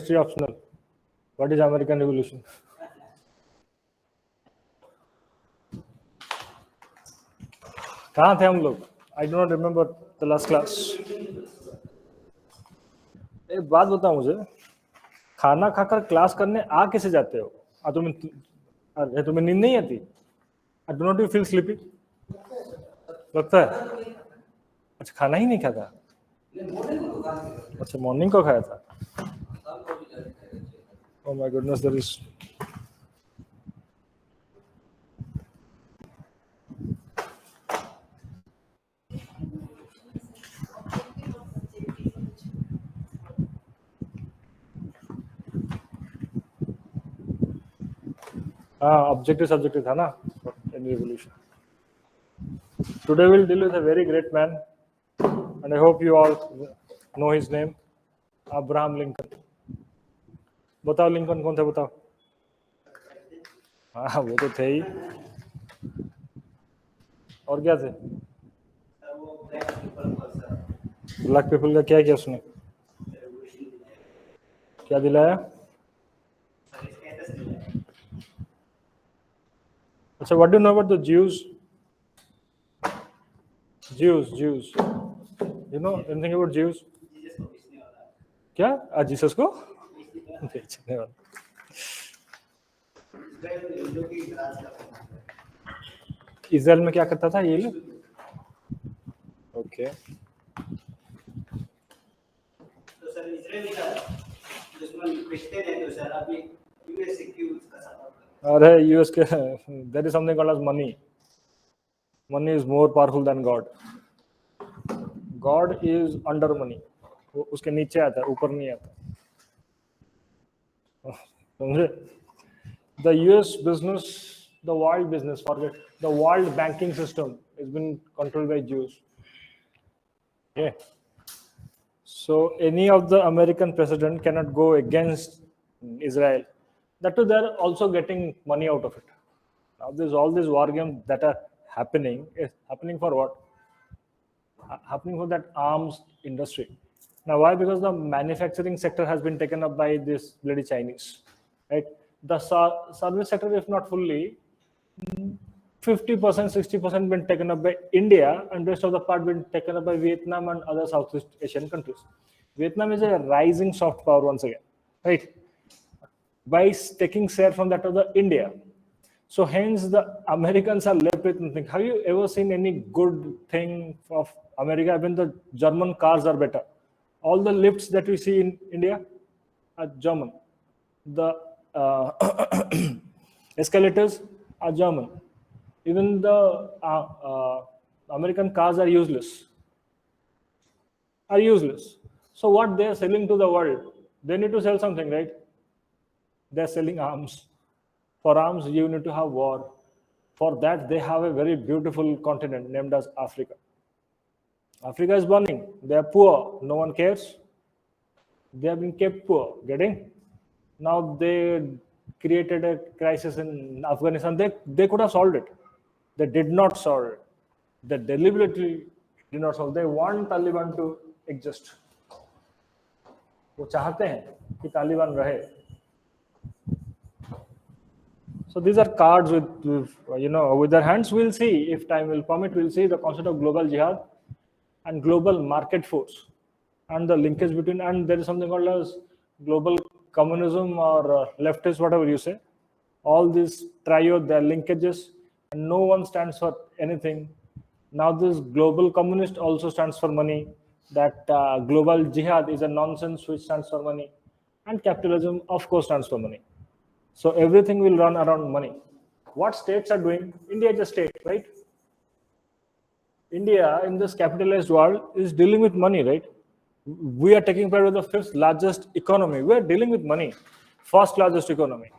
history optional. What is American Revolution? कहाँ थे हम लोग? I do not remember the last class. एक बात बताओ मुझे, खाना खाकर क्लास करने आ कैसे जाते हो? तुम्हें नींद नहीं आती? Do not you feel sleepy? लगता है? अच्छा, खाना ही नहीं खाता? अच्छा, मॉर्निंग को खाया था? Oh my goodness, there is. Objective subjective था ना in revolution. Today we'll deal with a very great man, and I hope you all know his name, Abraham Lincoln. बताओ लिंकन कौन थे? बताओ. हाँ, वो तो थे ही. और क्या थे? ब्लैक पीपल का क्या किया उसने? क्या दिलाया? अच्छा, what do you know about the Jews? Jews. You know anything about Jews? क्या? जीसस को बेचने वाला. इजराइल में क्या करता था ये लोग? ओके. तो सर इजराइल का दुश्मन क्रिश्चियन है तो सर अभी यूएस क्यों उसका सपोर्ट? अरे यूएस के there is something called as money. Money is more powerful than God. God is under money. वो उसके नीचे आता है, ऊपर नहीं आता. समझे? The US business, the world business, forget the world banking system has been controlled by Jews. Okay. So any of the American president cannot go against Israel. That too, they're also getting money out of it. Now there's all these war games that are happening. Is happening for what? Happening for that arms industry. Now why? Because the manufacturing sector has been taken up by this bloody Chinese, right? The service sector, if not fully, 50%, 60% been taken up by India, and rest of the part been taken up by Vietnam and other Southeast Asian countries. Vietnam is a rising soft power once again, right? By taking share from that of the India. So hence the Americans are left with nothing. Have you ever seen any good thing of America? Even the German cars are better. All the lifts that we see in India are German. The escalators are German. Even the American cars are useless. So what they are selling to the world? They need to sell something, right? They are selling arms. For arms, you need to have war. For that, they have a very beautiful continent named as Africa. Africa is burning. They are poor. No one cares. They have been kept poor. Getting? Now they created a crisis in Afghanistan. They could have solved it. They did not solve it. They deliberately did not solve it. They want Taliban to exist. वो चाहते हैं कि तालिबान रहे. So these are cards with their hands. We'll see, if time will permit, we'll see the concept of global jihad and global market force and the linkage between, and there is something called as global communism or leftist, whatever you say. All these trio, their linkages, and no one stands for anything. Now this global communist also stands for money. That global jihad is a nonsense which stands for money. And capitalism, of course, stands for money. So everything will run around money. What states are doing? India is a state, right? India in this capitalized world is dealing with money, right? We are taking part of the 5th largest economy. We are dealing with money. 1st largest economy.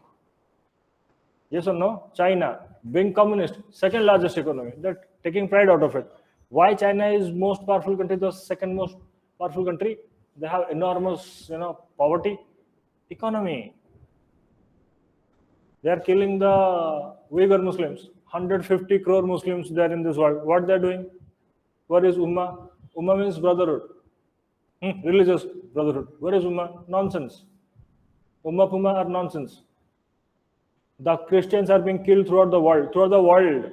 Yes or no? China, being communist, 2nd largest economy. They're taking pride out of it. Why China is most powerful country, the 2nd most powerful country? They have enormous, poverty, economy. They are killing the Uyghur Muslims. 150 crore Muslims there in this world. What they are doing? What is Ummah? Ummah means brotherhood. Religious brotherhood. Where is Ummah? Nonsense. Umma Puma are nonsense. The Christians are being killed throughout the world. Throughout the world,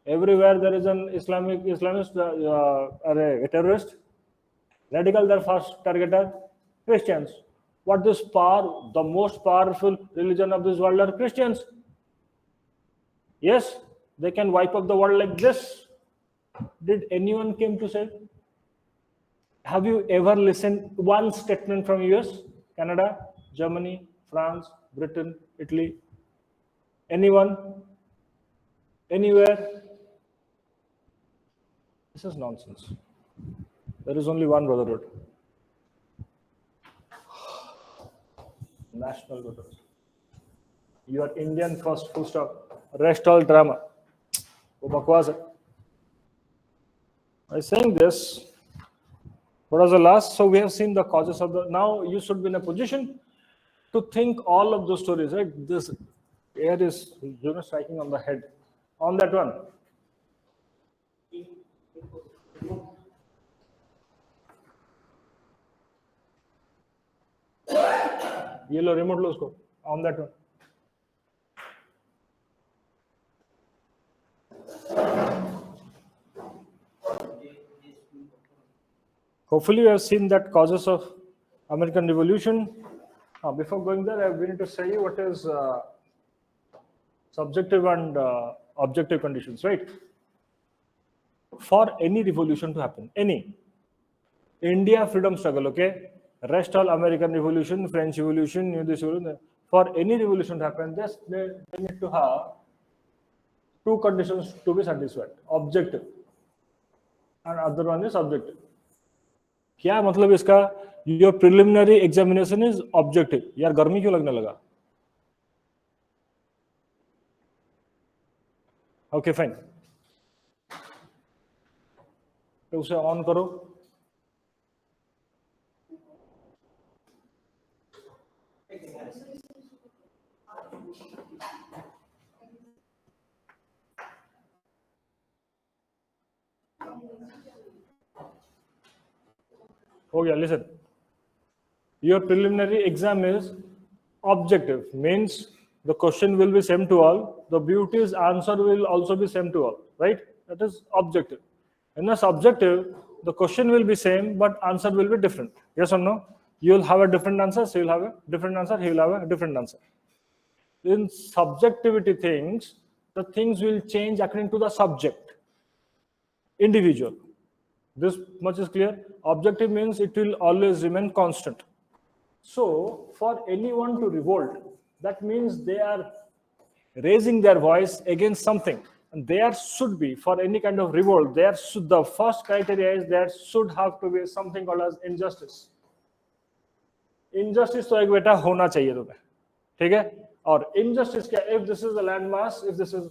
everywhere there is an Islamist a terrorist, radical. Their first target are Christians. What this power? The most powerful religion of this world are Christians. Yes, they can wipe up the world like this. Did anyone came to say? Have you ever listened one statement from US, Canada, Germany, France, Britain, Italy? Anyone? Anywhere? This is nonsense. There is only one brotherhood. National brotherhood. You are Indian first, full stop. Rest all drama. वो बकवास है. By saying this, what was the last? So we have seen the causes of the. Now you should be in a position to think all of those stories, right? This air is, striking on the head. On that one. ये लो remote लो उसको. On that one. Hopefully you have seen that causes of American Revolution. Before going there, we need to say what is subjective and objective conditions, right? For any revolution to happen, any India freedom struggle, okay? Rest all American Revolution, French Revolution, New this revolution. For any revolution to happen, they need to have two conditions to be satisfied: objective, and other one is subjective. क्या मतलब इसका? Your preliminary examination is objective. यार गर्मी क्यों लगने लगा? Okay, fine. तो उसे ऑन करो. हो गया. Listen. Your preliminary exam is objective, means the question will be same to all. The beauty's answer will also be same to all, right? That is objective. In a subjective, the question will be same, but answer will be different. Yes or no? You will have a different answer, so you'll have a different answer, he will have a different answer. In subjectivity things, the things will change according to the subject, individual. This much is clear. Objective means it will always remain constant. So, for anyone to revolt, that means they are raising their voice against something. And there should be, for any kind of revolt, the first criteria is there should have to be something called as injustice. Injustice तो एक बेटा होना चाहिए तुम्हें, ठीक है? और injustice क्या? If this is a landmass, if this is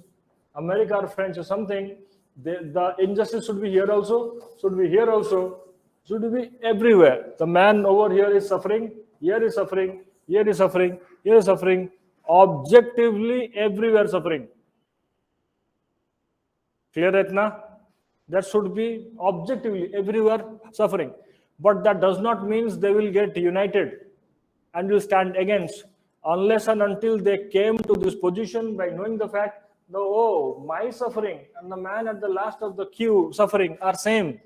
America or French or something, the injustice should be here also, should be here also, should be everywhere. The man over here is suffering, here is suffering, here is suffering, here is suffering, objectively everywhere suffering. Clear it now? That should be objectively everywhere suffering. But that does not mean they will get united and will stand against, unless and until they came to this position by knowing the fact that, oh, my suffering and the man at the last of the queue suffering are same.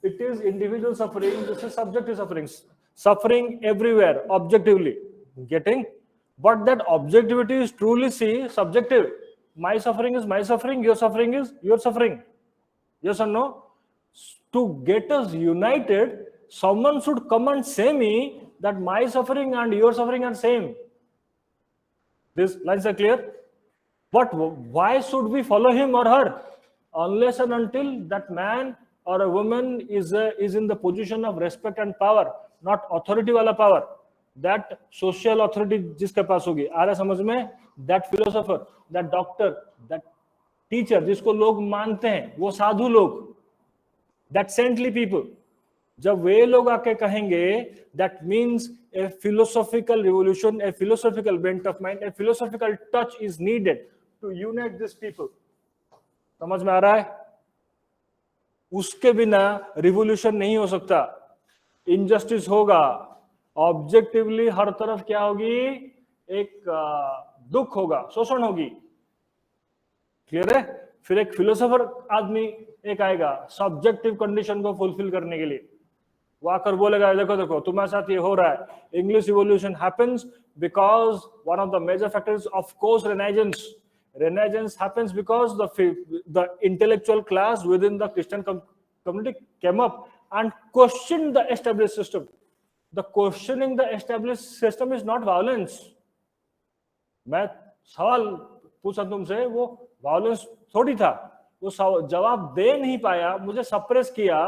It is individual suffering, this is subjective suffering. Suffering everywhere, objectively. Getting? But that objectivity is truly subjective. My suffering is my suffering, your suffering is your suffering. Yes or no? To get us united, someone should come and say me that my suffering and your suffering are same. These lines are clear? But why should we follow him or her? Unless and until that man or a woman is in the position of respect and power, not authority wala power. That social authority जिसके पास होगी, आ रहा समझ में? That philosopher, that doctor, that teacher जिसको लोग मानते हैं, वो साधु लोग, that saintly people, जब वे लोग आके कहेंगे, that means a philosophical revolution, a philosophical bent of mind, a philosophical touch is needed to unite these people. समझ में आ रहा है? उसके बिना रिवोल्यूशन नहीं हो सकता. इनजस्टिस होगा, ऑब्जेक्टिवली हर तरफ क्या होगी, एक दुख होगा, शोषण होगी। क्लियर है? फिर एक फिलोसोफर आदमी एक आएगा सब्जेक्टिव कंडीशन को फुलफिल करने के लिए, वो आकर बोलेगा देखो देखो तुम्हारे साथ ये हो रहा है, English revolution happens because one of the major factors of course Renaissance happens because the intellectual class within the Christian community came up and questioned the established system. The questioning the established system is not violence. मैं सवाल पूछा तुमसे, वो violence थोड़ी था, वो जवाब दे नहीं पाया, मुझे सप्रेस किया,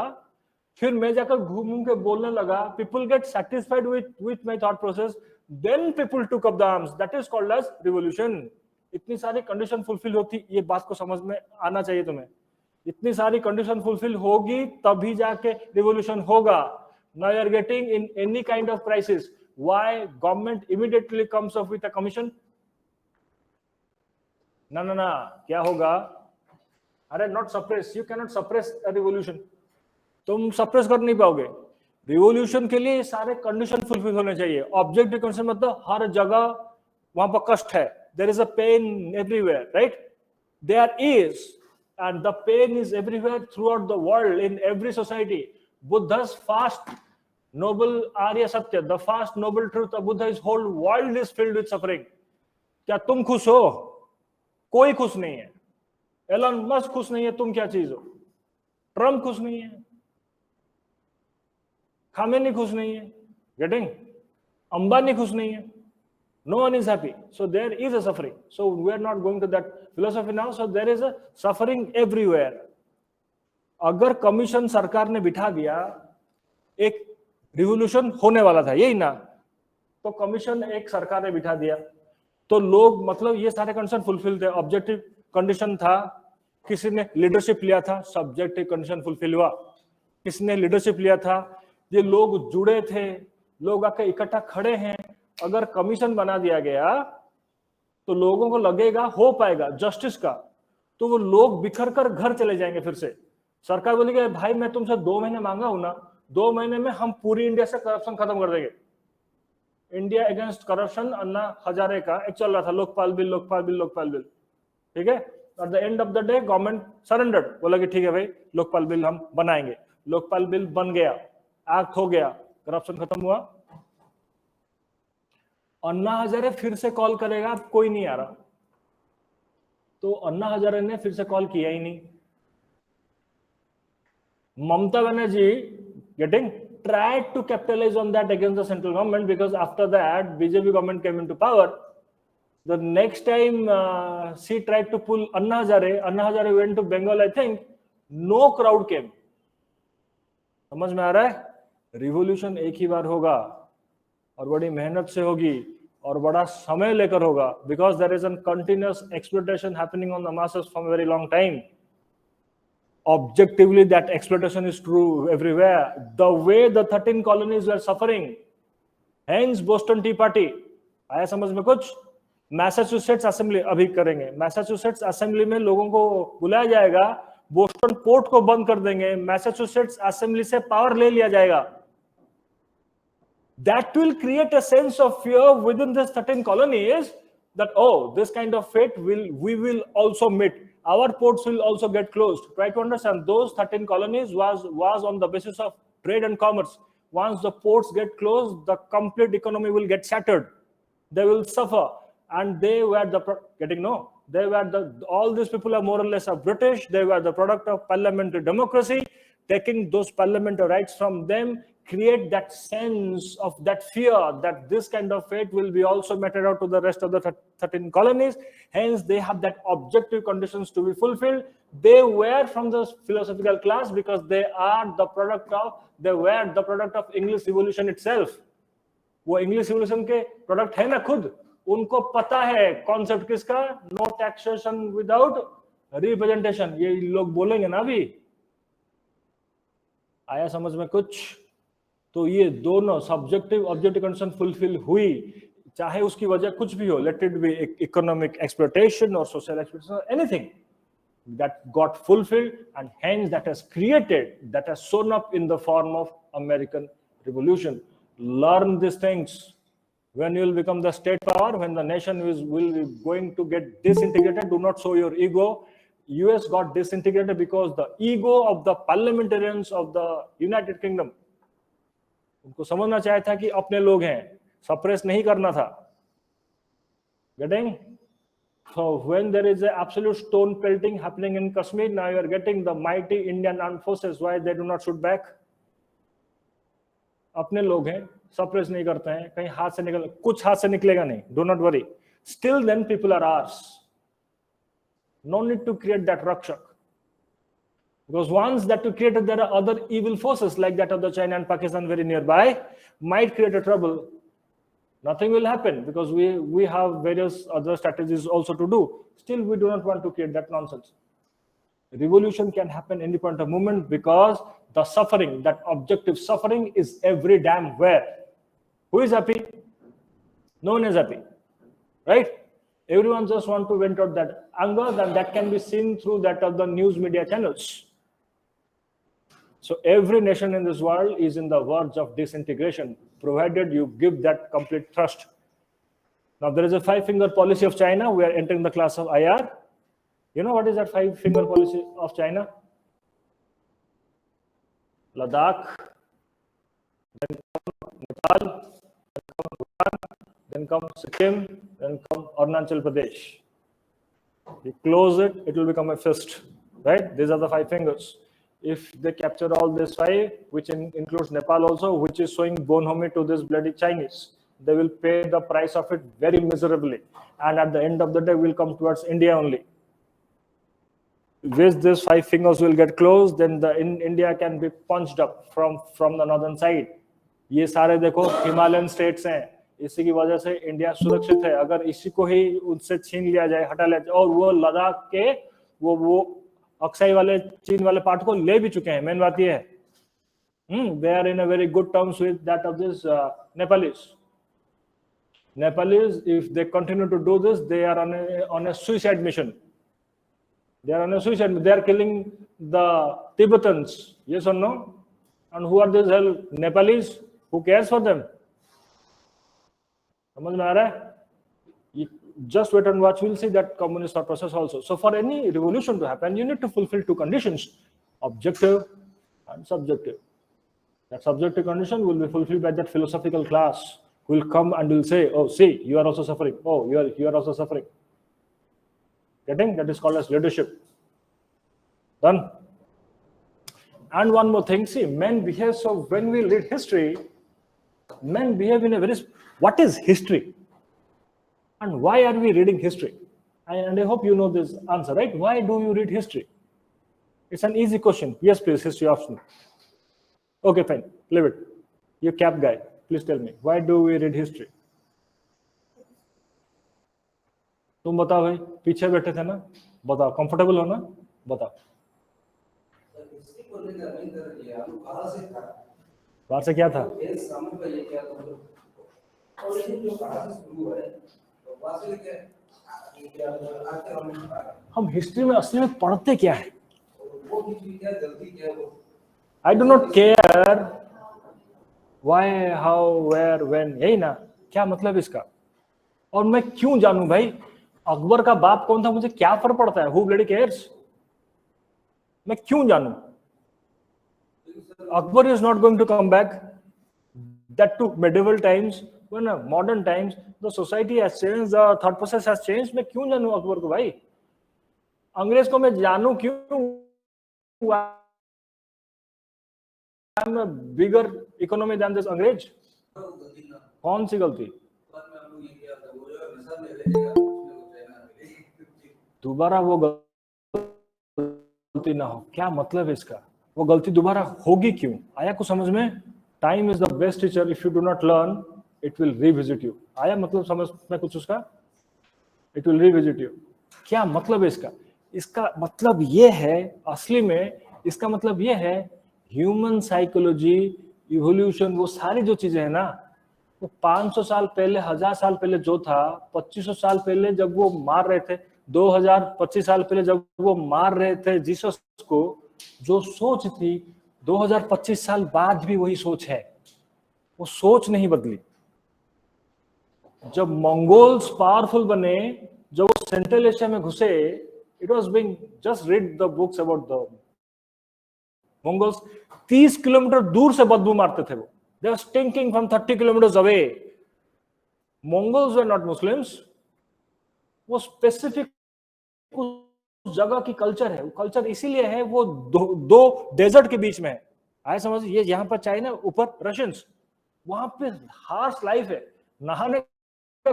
फिर मैं जाकर घूम के बोलने लगा, people get satisfied with my thought process, then people took up the arms. That is called as revolution. इतनी सारी कंडीशन फुलफिल होती, ये बात को समझ में आना चाहिए तुम्हें, इतनी सारी कंडीशन फुलफिल होगी तभी जाके रिवॉल्यूशन होगा. Now you are getting in any kind of crisis. Why government immediately comes up with a commission? ना ना ना, क्या होगा? अरे not suppress, you cannot suppress a revolution, तुम सप्रेस कर नहीं पाओगे. रिवॉल्यूशन के लिए सारे कंडीशन फुलफिल होने चाहिए. ऑब्जेक्टिव कंडीशन मतलब हर जगह वहां पर कष्ट है, there is a pain everywhere, right? There is, and the pain is everywhere throughout the world, in every society. Buddha's fast noble Arya Satya, the fast noble truth of Buddha is whole world is filled with suffering. क्या तुम खुश हो? कोई खुश नहीं है. Elon Musk खुश नहीं है, तुम क्या चीज हो? ट्रम्प खुश नहीं है, खामेनी खुश नहीं है, गेटिंग, अंबानी खुश नहीं है. No one is happy. So there is a suffering. So we are not going to that philosophy now. So there is a suffering everywhere. अगर कमीशन सरकार ने बिठा दिया, एक रिवॉल्यूशन होने वाला था, यही ना, तो कमीशन एक सरकार ने बिठा दिया, तो लोग मतलब ये सारे कंडीशन फुलफिल थे. ऑब्जेक्टिव कंडीशन था, किसी ने लीडरशिप लिया था, सब्जेक्टिव कंडीशन फुलफिल हुआ. किसी ने लीडरशिप लिया था, ये लोग जुड़े थे, लोग आके इकट्ठा खड़े हैं. अगर कमीशन बना दिया गया तो लोगों को लगेगा हो पाएगा जस्टिस का, तो वो लोग बिखर कर घर चले जाएंगे. फिर से सरकार बोलेगी भाई मैं तुमसे 2 महीने मांगा हूं ना, 2 महीने में हम पूरी इंडिया से करप्शन खत्म कर देंगे. India against corruption Anna Hazare का एक चल रहा था, लोकपाल बिल, ठीक है. At the end of the day government surrendered, बोला कि ठीक है भाई लोकपाल बिल हम बनाएंगे. लोकपाल बिल बन गया, एक्ट हो गया, करप्शन खत्म हुआ. अन्ना हजारे फिर से कॉल करेगा, कोई नहीं आ रहा, तो अन्ना हजारे ने फिर से कॉल किया ही नहीं. Mamata Banerjee getting tried to capitalize on that against the central government, because after that BJP government came into power. The next time she tried to pull Anna Hazare went to Bengal, I think. No crowd came. समझ में आ रहा है? Revolution एक ही बार होगा और बड़ी मेहनत से होगी और बड़ा समय लेकर होगा, because there is a continuous exploitation happening on the masses from a very long time. Objectively that exploitation is true everywhere. The way the 13 colonies were suffering, hence Boston Tea Party. आया समझ में कुछ? Massachusetts assembly अभी करेंगे, Massachusetts assembly में लोगों को बुलाया जाएगा, बोस्टन पोर्ट को बंद कर देंगे, मैसाचुसेट्स असेंबली से पावर ले लिया जाएगा. That will create a sense of fear within this 13 colonies that, oh, this kind of fate we will also meet. Our ports will also get closed. Try to understand, those 13 colonies was on the basis of trade and commerce. Once the ports get closed, the complete economy will get shattered. They will suffer. And they were all these people are more or less of British. They were the product of parliamentary democracy. Taking those parliamentary rights from them create that sense of that fear that this kind of fate will be also meted out to the rest of the 13 colonies. Hence, they have that objective conditions to be fulfilled. They were from the philosophical class because they were the product of English Revolution itself. वो English Revolution के product है ना खुद, उनको पता है concept किसका, no taxation without representation. ये लोग बोलेंगे ना अभी. आया समझ में कुछ? तो ये दोनों सब्जेक्टिव ऑब्जेक्टिव कंडीशन फुलफिल हुई, चाहे उसकी वजह कुछ भी हो, let it be economic exploitation और social exploitation, anything that got fulfilled, and hence that has created, that has shown up in the form of American Revolution. learn these things. When you will become the state power, when the nation will be going to get disintegrated, do not show your ego. US got disintegrated because the ego of the parliamentarians of the United Kingdom. उनको समझना चाहिए था कि अपने लोग हैं, suppress नहीं करना था. Getting? So when there is an absolute stone pelting happening in Kashmir, now you are getting the mighty Indian armed forces. Why they do not shoot back? अपने लोग हैं, सप्रेस नहीं करते हैं, कहीं हाथ से निकल, कुछ हाथ से निकलेगा नहीं. Do not worry. Still then people are ours. No need to create that rakshak. Because once that you created, there are other evil forces like that of the China and Pakistan very nearby, might create a trouble. Nothing will happen because we have various other strategies also to do. Still, we do not want to create that nonsense. Revolution can happen any point of moment because the suffering, that objective suffering, is every damn where. Who is happy? No one is happy, right? Everyone just want to vent out that anger, and that can be seen through that of the news media channels. So every nation in this world is in the verge of disintegration, provided you give that complete trust. Now there is a 5-finger policy of China. We are entering the class of IR. You know what is that 5-finger policy of China? Ladakh, then come Nepal, then come Bhutan, then come Sikkim, then come Arunachal Pradesh. You close it, it will become a fist, right? These are the 5 fingers. If they capture all these 5, which includes Nepal also, which is showing bonhomie to this bloody Chinese, they will pay the price of it very miserably. And at the end of the day, will come towards India only. With these 5 fingers will get closed, then India can be punched up from the northern side. ये सारे देखो Himalayan states हैं, इसी की वजह से India सुरक्षित है. अगर इसी को ही उनसे छीन लिया जाए, हटा लिया जाए, और वो लद्दाख के वो अक्साई वाले चीन वाले पार्ट को ले भी चुके हैं. मेन बात ये है, they are in a very good terms with that of this Nepalese. If they continue to do this, they are on a suicide mission. They are on a suicide. They are killing the Tibetans. Yes or no? And who are these hell Nepalese? Who cares for them? समझ में आ रहा है? Just wait and watch. We'll see that communist thought process also. So for any revolution to happen, you need to fulfill 2 conditions: objective and subjective. That subjective condition will be fulfilled by that philosophical class who will come and will say, "Oh, see, you are also suffering. Oh, you are also suffering." Getting? That is called as leadership. Done. And one more thing, see, men behave, so when we read history, men behave in a very, what is history? And why are we reading history? And I hope you know this answer, right? Why do you read history? It's an easy question. Yes, please, history optional. Okay, fine, leave it. You cap guy, please tell me, why do we read history? तुम बताओ भाई, पीछे बैठे थे ना, बताओ, comfortable हो ना, बताओ. बाहर से क्या था? हम हिस्ट्री में असली में पढ़ते क्या है? I do not care why, how, where, when. यही ना, क्या मतलब इसका? और मैं क्यों जानूं भाई अकबर का बाप कौन था? मुझे क्या फर्क पड़ता है? Who bloody cares? मैं क्यों जानूं? Akbar is not going to come back. That took medieval times. When modern times, the society has changed, the thought process has changed. मैं क्यों जानूं अकबर को भाई? अंग्रेज को मैं जानूं क्यों? I'm a bigger economy than this अंग्रेज. कौन सी गलती? दोबारा वो गलती ना हो, क्या मतलब है इसका? वो गलती दोबारा होगी क्यों? आया कुछ समझ में? Time is the best teacher. If you do not learn, it will revisit you. आया मतलब समझ में कुछ उसका? It will revisit you. क्या मतलब है इसका? इसका मतलब ये है, असली में इसका मतलब ये है, ह्यूमन साइकोलॉजी, इवोल्यूशन, वो सारी जो चीजें है ना, वो 500 साल पहले, 1000 साल पहले जो था, 2500 साल पहले जब वो मार रहे थे, 2025 साल पहले जब वो मार रहे थे जीसस को, जो सोच थी 2025 साल बाद भी वही सोच है. वो सोच नहीं बदली। जब मंगोल्स पावरफुल बने, जब वो सेंट्रल एशिया में घुसे, it was being, just read the books about the Mongols. 30 kilometre दूर से बदबू मारते थे वो, they were stinking from 30 kilometres away. Mongols were not Muslims, वो स्पेसिफिक उस जगह की कल्चर है, वो कल्चर इसीलिए है, वो दो डेजर्ट के बीच में है। आए समझ, ये यहाँ पर चाइना, ऊपर रशियंस, वहां पे हार्श लाइफ है, नहाने का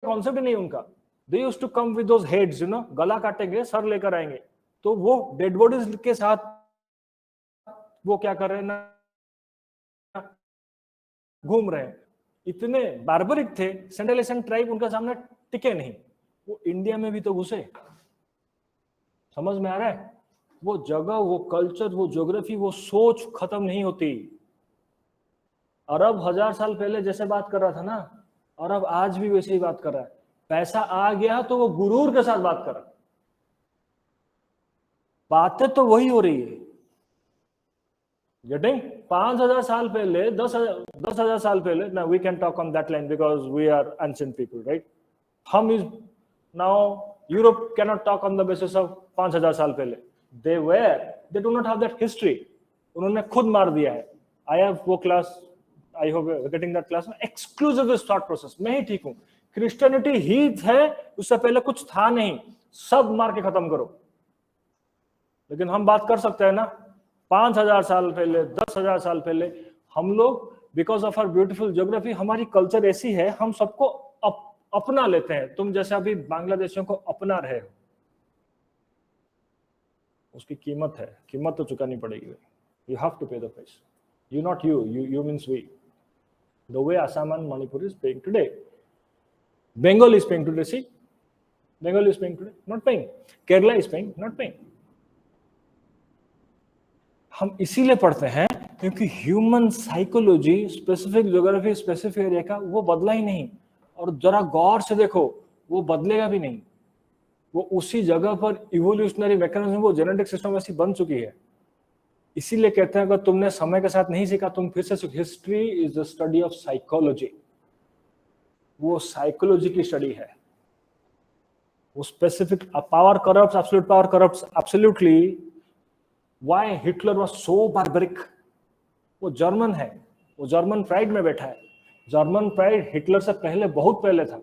कॉन्सेप्ट नहीं उनका। They used to come with those heads, you know, गला काटेंगे, सर लेकर आएंगे, तो वो डेड बॉडीज के साथ वो क्या कर रहे हैं ना, घूम रहे हैं। इतने बार्बरिक थे, सेंट्रल एशियन ट्राइब उनका सामने टिके नहीं। वो इंडिया में भी तो घुसे, समझ में आ रहा है? वो जगह, वो कल्चर, वो ज्योग्राफी, वो सोच खत्म नहीं होती। अरब 1000 साल पहले जैसे बात कर रहा था ना, अरब आज भी वैसे ही बात कर रहा है। पैसा आ गया तो वो गुरूर के साथ बात कर रहा है, बातें तो वही हो रही है। गेटिंग? 5000 साल पहले, 10,000 साल पहले, ना we can talk on that line because we are ancient people, right? हम is now, Europe cannot talk on the basis of 5000 साल पहले। They do not have that history, उन्होंने खुद मार दिया है। आई हैव वो class, I hope getting that class, exclusive thought process. मैं ही ठीक हूं, क्रिश्चियनिटी ही है, उससे पहले कुछ था नहीं, सब मार के खत्म करो। लेकिन हम बात कर सकते हैं ना, 5000 साल पहले, 10,000 साल पहले, हम लोग because of our beautiful geography, हमारी कल्चर ऐसी है, हम सबको अपना लेते हैं। तुम जैसे अभी बांग्लादेशियों को अपना रहे हो, उसकी कीमत है, कीमत तो चुकानी पड़ेगी। You have to pay the price. You not you means we. The way Assam and Manipur is paying today, Bengal is paying today. See, Bengal is paying today, not paying. Kerala is paying, not paying. हम इसीलिए पढ़ते हैं क्योंकि human psychology, specific geography, specific area का, वो बदला ही नहीं। और जरा गौर से देखो, वो बदलेगा भी नहीं। वो उसी जगह पर इवोल्यूशनरी मैकेनिज्म, वो जेनेटिक सिस्टम ऐसी बन चुकी है। इसीलिए कहते हैं अगर तुमने समय के साथ नहीं सीखा, तुम फिर से सीखो। History is the study of psychology, वो साइकोलॉजी की स्टडी है। वो specific power corrupts, absolute power corrupts absolutely. Why Hitler was so barbaric? वो जर्मन है, वो जर्मन प्राइड में बैठा है। जर्मन प्राइड हिटलर से पहले, बहुत पहले था।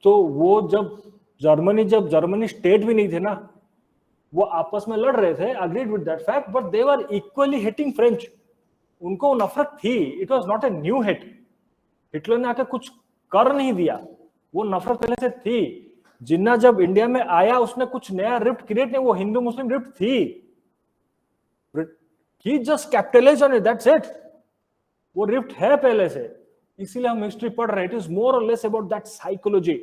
तो वो जब जर्मनी स्टेट भी नहीं थे ना, वो आपस में लड़ रहे थे, agreed with that fact, but they were equally hating French. उनको नफरत थी, it was not a new hate. Hitler ने आके कुछ कर नहीं दिया, वो नफरत पहले से थी। जिन्ना जब इंडिया में आया, उसने कुछ नया रिफ्ट क्रिएट नहीं, वो हिंदू मुस्लिम रिफ्ट थी। He just capitalized on it, that's it. वो रिफ्ट है पहले से, इसीलिए हम हिस्ट्री पढ़ रहे हैं। इट इज मोर और लेस अबाउट दैट साइकोलॉजी।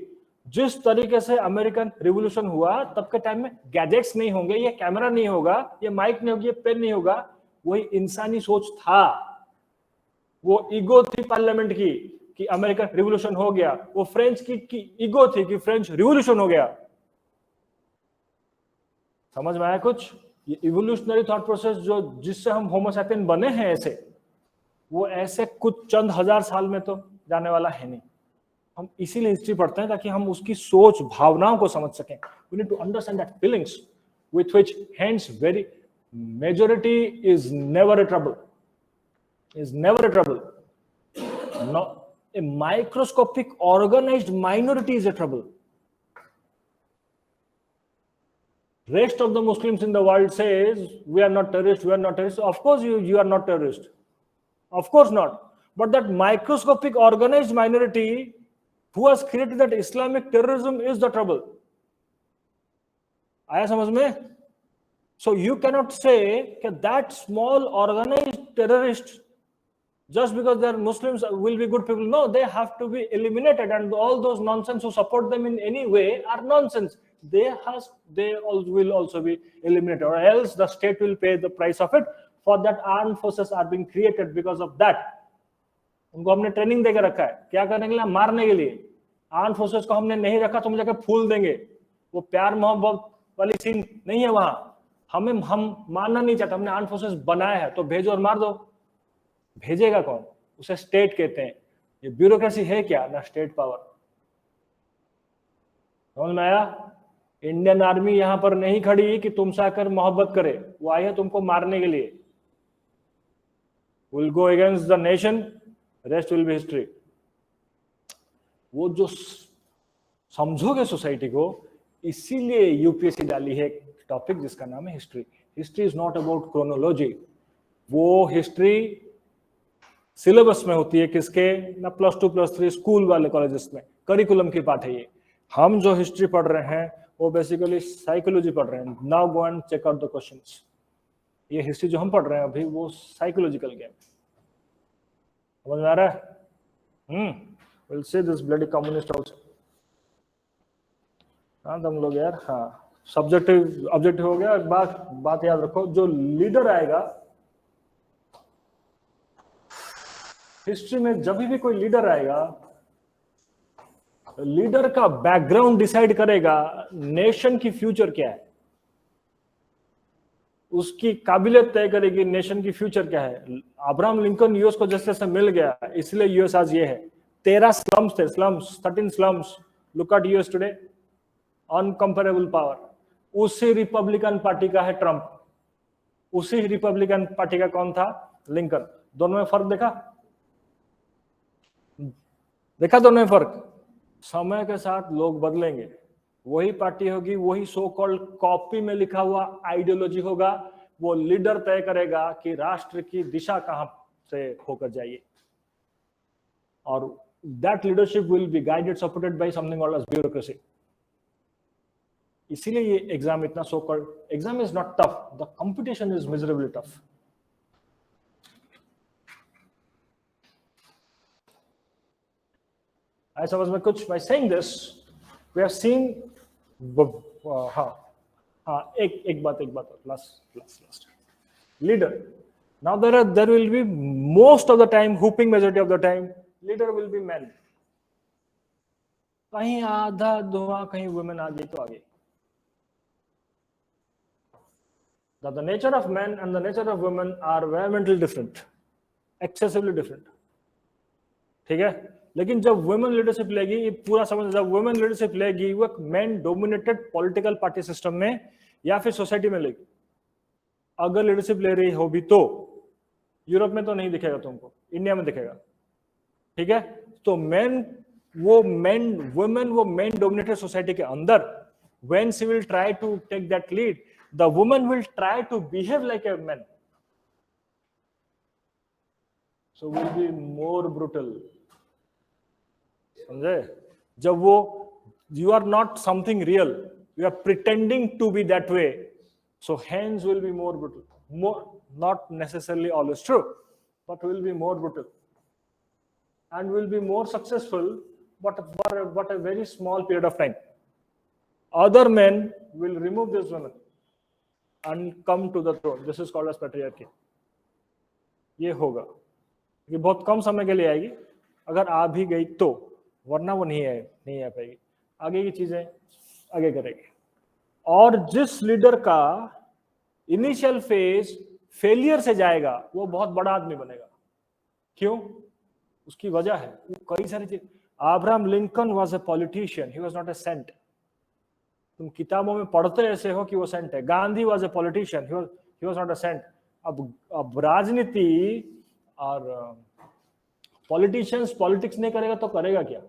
जिस तरीके से अमेरिकन रिवोल्यूशन हुआ, तब के टाइम में गैजेट्स नहीं होंगे, ये कैमरा नहीं होगा, ये माइक नहीं होगी, ये पेन नहीं होगा, वही इंसानी सोच था। वो ईगो थी पार्लियामेंट की कि अमेरिकन रिवोल्यूशन हो गया, वो फ्रेंच की ईगो थी कि फ्रेंच रिवोल्यूशन हो गया। समझ में आया कुछ? ये इवोल्यूशनरी थॉट प्रोसेस जो जिससे हम होमो सैपियन बने हैं, ऐसे वो ऐसे कुछ चंद हजार साल में तो जाने वाला है नहीं। हम इसीलिए हिस्ट्री पढ़ते हैं ताकि हम उसकी सोच, भावनाओं को समझ सकें। We need to understand that feelings with which hence very majority is never a trouble, is never a trouble. No, a microscopic organized minority is a trouble. Rest of the Muslims in the world says we are not terrorists, we are not terrorists. Of course you are not terrorist, of course not. But that microscopic organized minority who has created that Islamic terrorism is the trouble. आया समझ में? So you cannot say that small organized terrorists, just because they are Muslims, will be good people. No, they have to be eliminated, and all those nonsense who support them in any way are nonsense. They will also be eliminated, or else the state will pay the price of it. For that, armed forces are being created because of that. उनको हमने training देकर रखा है, क्या करने के लिए? मारने के लिए। आर्म्ड फोर्सेस को हमने नहीं रखा तो हम जाकर फूल देंगे। वो प्यार मोहब्बत वाली सीन नहीं है वहां। हम मारना नहीं चाहते, हमने आर्म्ड फोर्सेस बनाया है, तो भेजो और मार दो। भेजेगा कौन? उसे स्टेट कहते हैं। ये ब्यूरोक्रेसी है क्या? ना स्टेट पावर। समझ में आया? इंडियन आर्मी यहां पर नहीं खड़ी कि तुमसे आकर मोहब्बत करे, वो आई है तुमको मारने के लिए। Will go against the nation, rest will be history. वो जो समझोगे सोसाइटी को, इसीलिए यूपीएससी डाली है टॉपिक जिसका नाम है history. History is not about chronology. वो हिस्ट्री सिलेबस में होती है किसके? ना +2 +3 स्कूल वाले कॉलेजेस में करिकुलम की पाठ है ये। हम जो हिस्ट्री पढ़ रहे हैं वो बेसिकली साइकोलॉजी पढ़ रहे हैं। Now go and check out the questions. ये हिस्ट्री जो हम पढ़ रहे हैं अभी वो साइकोलॉजिकल गेम। समझ में आ रहा है? Will say this bloody communist also. हाँ तुम लोग यार, हाँ सब्जेक्टिव ऑब्जेक्टिव हो गया। बात याद रखो, जो लीडर आएगा हिस्ट्री में, जब भी कोई लीडर आएगा, लीडर का बैकग्राउंड डिसाइड करेगा नेशन की फ्यूचर क्या है। उसकी काबिलियत तय करेगी नेशन की फ्यूचर क्या है। अब्राहम लिंकन यूएस को जैसे जैसे मिल गया, इसलिए यूएस आज ये है। 13 स्लम्स थे, 13 slums. Look at US today, uncomparable power. उसी रिपब्लिकन पार्टी का है ट्रंप, उसी रिपब्लिकन पार्टी का कौन था? लिंकन। दोनों में फर्क देखा दोनों में फर्क। समय के साथ लोग बदलेंगे, वही पार्टी होगी, वही सो कॉल्ड कॉपी में लिखा हुआ आइडियोलॉजी होगा। वो लीडर तय करेगा कि राष्ट्र की दिशा कहां से होकर जाइए, और that leadership will be guided, supported by something called as bureaucracy. इसीलिए ये एग्जाम इतना so called, exam is not tough, the competition is miserably tough. आई समझ में कुछ? By saying this we have seen, हाँ एक बात last leader. Now there will be most of the time, hoping majority of the time, leader will be man. कहीं आधा धुआं, कहीं वुमेन आ गई तो आ गई। The nature of men and the nature of women are vehemently different, excessively different. ठीक है? लेकिन जब वुमेन लीडरशिप लेगी, ये पूरा समझ, जब वुमेन लीडरशिप लेगी वो एक man dominated political party system में या फिर सोसाइटी में लेगी। अगर लीडरशिप ले रही हो भी तो यूरोप में तो नहीं दिखेगा तुमको, इंडिया में दिखेगा। ठीक है? तो वुमेन वो मैन डोमिनेटेड सोसाइटी के अंदर, when she will try to take that lead, the woman will try to behave like a man, so will be more brutal. समझे? जब वो, you are not something real, you are pretending to be that way, so hence will be more brutal. More, not necessarily always true, but will be more brutal and will be more successful, but for a very small period of time. Other men will remove this woman and come to the throne. This is called as patriarchy. ये होगा, ये बहुत कम समय के लिए आएगी, अगर आ भी गई तो, वरना वो नहीं आ पाएगी। आगे की चीजें आगे करेंगे। और जिस लीडर का इनिशियल फेज फेलियर से जाएगा, वो बहुत बड़ा आदमी बनेगा। क्यों? उसकी वजह है, वो कई सारी चीज। Abraham Lincoln was a politician, he was not a saint. तुम किताबों में पढ़ते ऐसे हो कि वो सेंट है। Gandhi was a politician, he was not a saint. अब राजनीति और पॉलिटिशियंस पॉलिटिक्स नहीं करेगा तो करेगा क्या?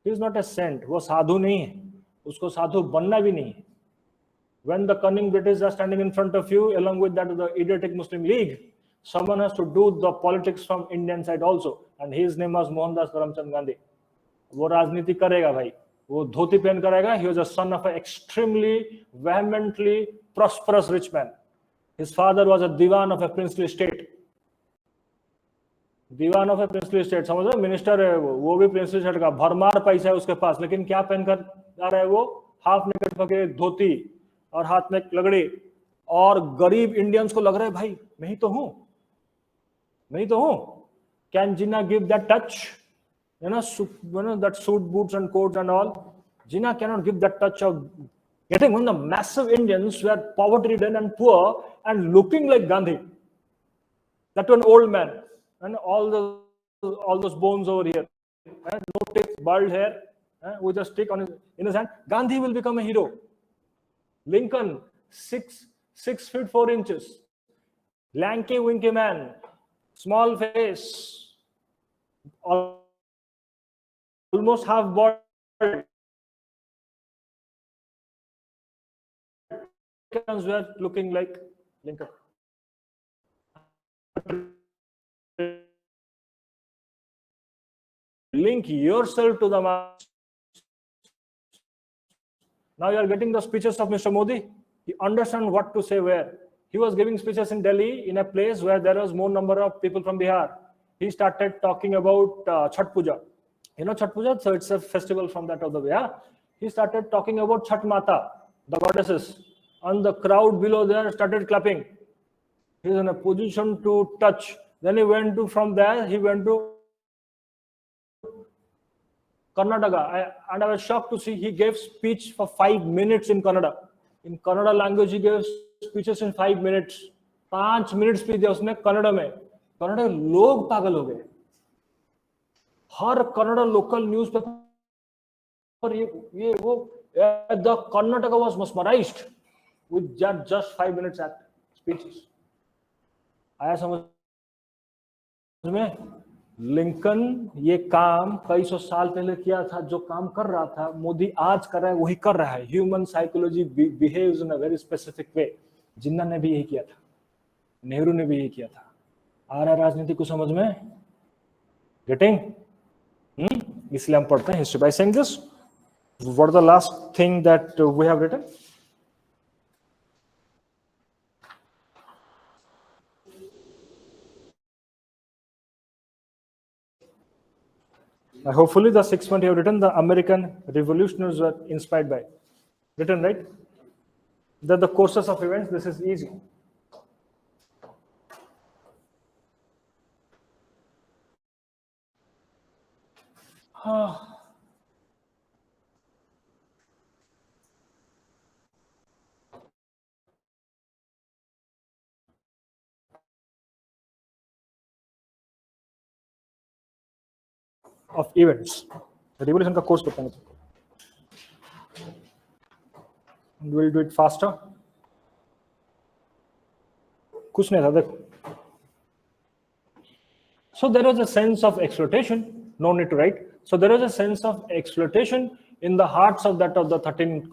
He is not a saint, वो साधु नहीं है, उसको साधु बनना भी नहीं है। When the cunning British are standing in front of you, along with that the idiotic Muslim League, someone has to do the politics from Indian side also, and his name was Mohandas Karamchand Gandhi. वो राजनीति करेगा भाई, वो धोती पहन करेगा। He was a son of an extremely vehemently prosperous rich man. His father was a diwan of a princely state. दीवान of a princely state, समझ लो, मिनिस्टर है वो भी प्रिंसली स्टेट का, भरमार पैसा है उसके पास, लेकिन क्या पहनकर जा रहा है वो? हाफ नेकेड पके धोती और हाथ में लगड़ी। और गरीब इंडियंस को लग रहा है भाई मैं ही तो हूं। Can Jinnah give that touch, you know that suit, boots and coats and all? Jinnah cannot give that touch of getting when the massive Indians were poverty ridden and poor and looking like Gandhi, that to an old man. and all those bones over here, and no teeth, bald hair, with a stick in his hand. Gandhi will become a hero. Lincoln, 6 feet 4 inches, lanky winky man, small face, almost half bald. Were looking like Lincoln. Link yourself to the mass. Now you are getting the speeches of Mr. Modi. He understands what to say where. He was giving speeches in Delhi in a place where there was more number of people from Bihar. He started talking about Chhat Puja. You know Chhat Puja? So it's a festival from that of the Bihar. He started talking about Chhat Mata, the goddesses. And the crowd below there started clapping. He is in a position to touch. Then he went to, from there, he went to Karnataka. And I was shocked to see he gave speech for 5 minutes in Kannada. In Kannada language, he gave speeches in 5 minutes. 5 minutes speech दिया उसने कन्नड़ा में. कन्नड़ा लोग पागल हो गए. हर Kannada local newspaper ये वो the Karnataka was mesmerized with just 5 minutes at speeches. आया समझ में? लिंकन ये काम कई सौ साल पहले किया था. जो काम कर रहा था मोदी आज कर रहा है वही कर रहा है. Human psychology behaves in a very specific way. Jinnah ने भी यही किया था, नेहरू ने भी यही किया था. आ रहा है राजनीति को समझ में? गेटिंग? इसलिए हम पढ़ते हैं history. By saying this, what the last thing that we have written? Hopefully the 6th one you have written, the American revolutionaries were inspired by. Written, right? That the courses of events, this is easy. Of events. Revolution का course करते हैं. We'll do it faster. कुछ नहीं था देखो. So there was a sense of exploitation. No need to write. So there was a sense of exploitation in the hearts of that of the 13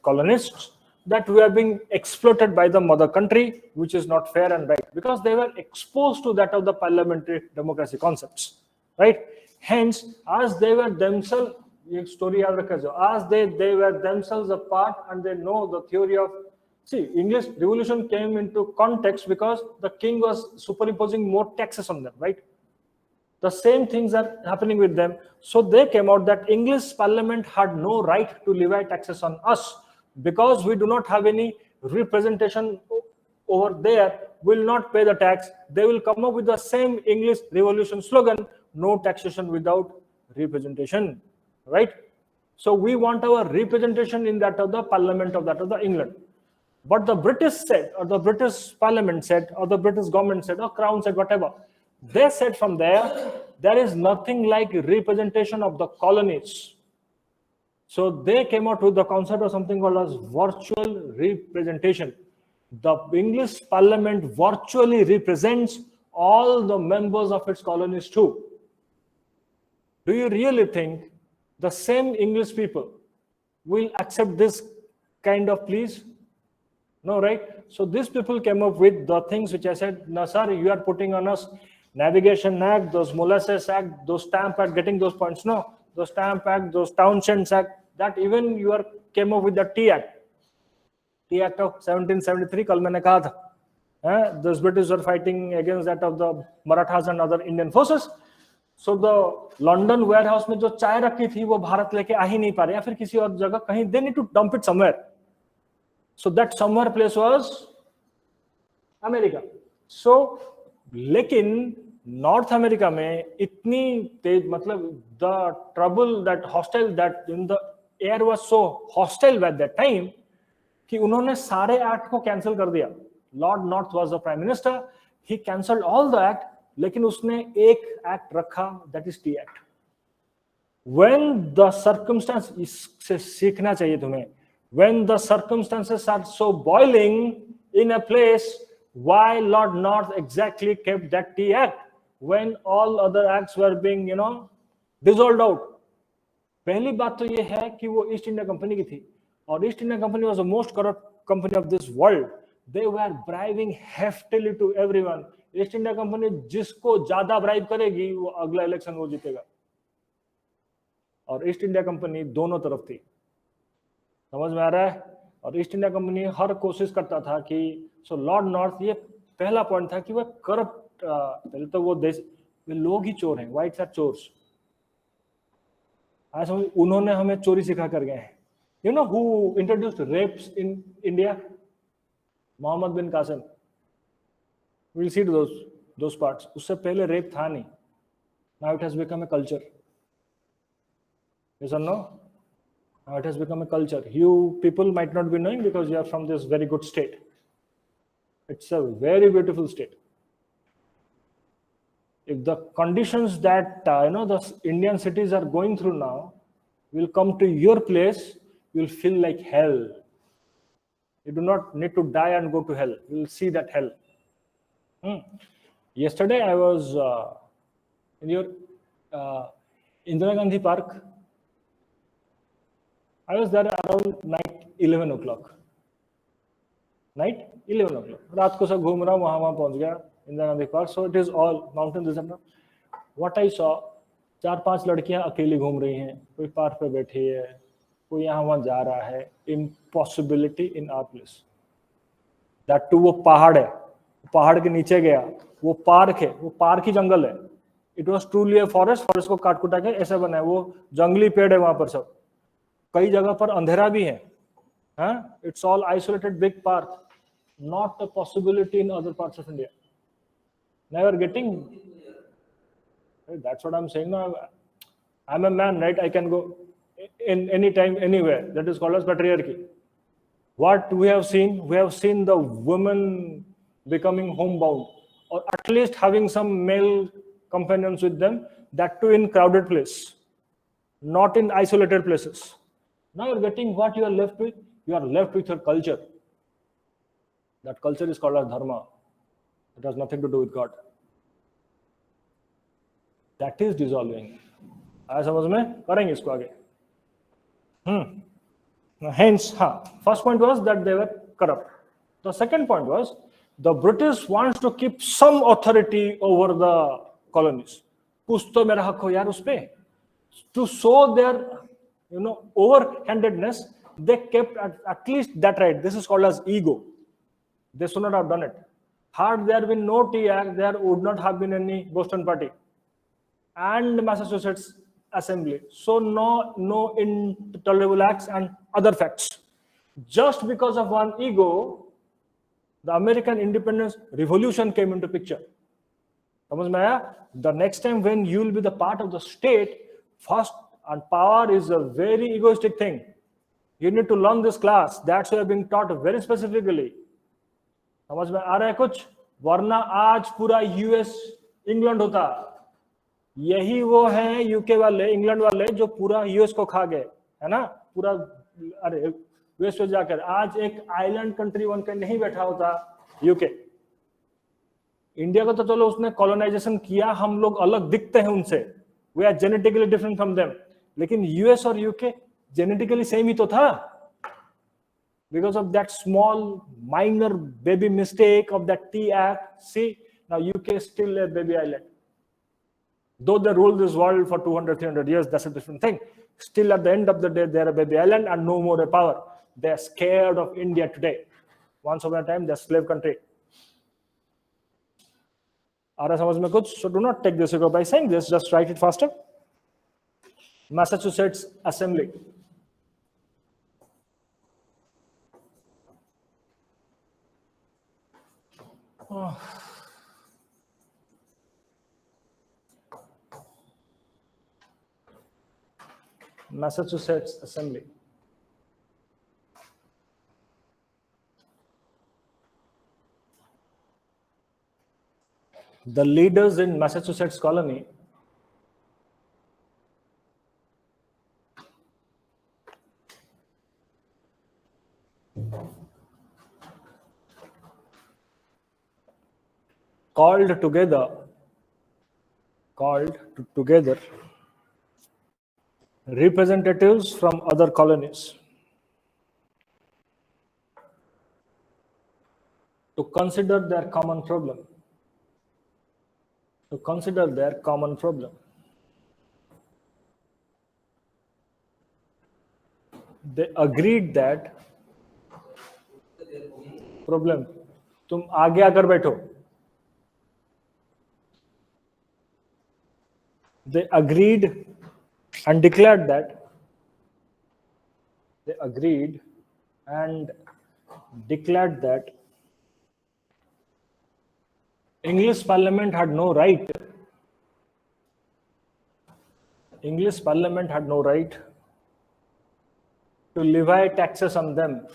colonists, that we are being exploited by the mother country, which is not fair and right, because they were exposed to that of the parliamentary democracy concepts, right? Hence, as they were themselves, as they were themselves a part and they know the theory of, see, English revolution came into context because the king was superimposing more taxes on them, right? The same things are happening with them. So they came out that English parliament had no right to levy taxes on us because we do not have any representation over there, will not pay the tax. They will come up with the same English revolution slogan, no taxation without representation, right? So we want our representation in that of the parliament of that of the England. But the British said, or the British parliament said, or the British government said, or crown said, whatever. They said from there is nothing like representation of the colonies. So they came out with the concept of something called as virtual representation. The English parliament virtually represents all the members of its colonies too. Do you really think the same English people will accept this kind of pleas? No, right? So these people came up with the things which I said, no, sir, you are putting on us Navigation Act, those Molasses Act, those Stamp Act, getting those points. No, those Stamp Act, those Townshend Act, that even you are came up with the Tea Act. Tea Act of 1773, kal maine kaha tha. Those British were fighting against that of the Marathas and other Indian forces. So the London warehouse में जो चाय रखी थी वो भारत लेके आ ही नहीं पा रहे या फिर किसी और जगह कहीं, they need to dump it somewhere. So that somewhere place was America. So लेकिन North America में इतनी तेज, मतलब the trouble, that hostile, that in the air was so hostile at that time कि उन्होंने सारे एक्ट को कैंसिल कर दिया. Lord North was the prime minister. He cancelled all the act. लेकिन उसने एक एक्ट रखा, that is T act. When the circumstance, इससे सीखना चाहिए तुम्हें, when the circumstances are so boiling in a place, why Lord North exactly kept that tea act when all other acts were being dissolved out? पहली बात तो ये है कि वो ईस्ट इंडिया कंपनी की थी, और East India company was the most corrupt company of this world. They were bribing heftily to everyone. East India company जिसको ज्यादा ब्राइब करेगी वो अगला इलेक्शन वो जीतेगा. और ईस्ट इंडिया कंपनी दोनों तरफ थी, समझ में आ रहा है. और ईस्ट इंडिया कंपनी हर कोशिश करता था कि लॉर्ड नॉर्थ, ये पहला पॉइंट था कि वह करप्ट, पहले तो वो देश में लोग ही चोर हैं, व्हाइट्स आर चोर्स. आज उन्होंने हमें चोरी सिखा कर गए हैं. You know who introduced rapes in India? Mohammad bin Qasim. Will see those parts. उससे पहले रेप था नहीं. Now it has become a culture. Yes or no? Now it has become a culture. You people might not be knowing because you are from this very good state. It's a very beautiful state. If the conditions that the Indian cities are going through now will come to your place, you'll feel like hell. You do not need to die and go to hell. You'll see that hell. Yesterday I was in your Indira Gandhi Park. I was there around night 11 o'clock. Night 11 o'clock. रात को सब घूम रहा हूँ, वहाँ पहुँच गया Indira Gandhi park. So it is all mountain reserve. What I saw, 4-5 लड़कियां अकेली घूम रही हैं, कोई पार्क पे बैठी है, कोई यहाँ वहाँ जा रहा है. Impossibility in our place. That too वो पहाड़ है, पहाड़ के नीचे गया, वो पार्क है, वो पार्क ही जंगल है. It was truly a forest. Forest को काट कुटा के ऐसा बना है, वो जंगली पेड़ है वहां पर सब. कई जगह पर अंधेरा भी है. It's all isolated big park. Not a possibility in other parts of India. Never getting. That's what I am saying. I am a man, right? I can go in any time anywhere. That is called as patriarchy. What we have seen the women becoming homebound, or at least having some male companions with them, that too in crowded place, not in isolated places. Now you're getting what you are left with. You are left with your culture. That culture is called as dharma. It has nothing to do with God. That is dissolving. आया समझ में? करेंगे इसको आगे. Hence, first point was that they were corrupt. The second point was the British wants to keep some authority over the colonies. कुछ तो मेरा हक हो यार उस पे. To show their overhandedness, they kept at least that right. This is called as ego. They should not have done it. Had there been no tea act, there would not have been any Boston Party and Massachusetts Assembly. So no intolerable acts and other facts. Just because of one ego, the American independence revolution came into picture. समझ में आया? The next time when you will be the part of the state, first, and power is a very egoistic thing. You need to learn this class. That's why being taught very specifically. समझ में आ रहा है कुछ? वरना आज पूरा US England होता. यही वो है यूके वाले, इंग्लैंड वाले जो पूरा यूएस को खा गए, है ना? पूरा अरे यूएस में जाकर आज एक आइलैंड कंट्री बन के नहीं बैठा होता यूके. इंडिया को तो चलो उसने कॉलोनाइजेशन किया, हम लोग अलग दिखते हैं उनसे. We are genetically different from them. लेकिन यूएस और यूके जेनेटिकली सेम ही तो था. Because of that small minor baby mistake of that tea act, see, now UK is still a baby island. Though they ruled this world for 200-300 years, that's a different thing. Still at the end of the day, they're a baby island and no more a power. They're scared of India today. Once upon a time, they're slave country. आ रहा समझ में कुछ? So do not take this ego by saying this, just write it faster. Massachusetts Assembly. Massachusetts Assembly. The leaders in Massachusetts colony called together representatives from other colonies to consider their common problem. They agreed that problem. तुम आगे आकर बैठो. They agreed and declared that English Parliament had no right to levy taxes on them.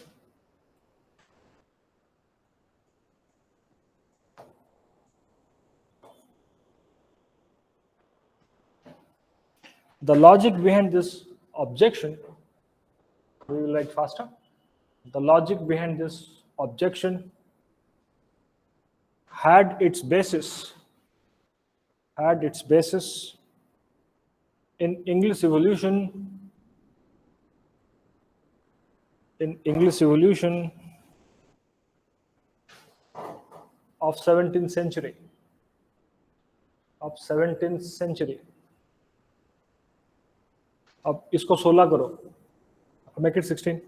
The logic behind this objection, we will write faster. The logic behind this objection had its basis in English evolution of 17th century. अब इसको 16 करो, make it 16.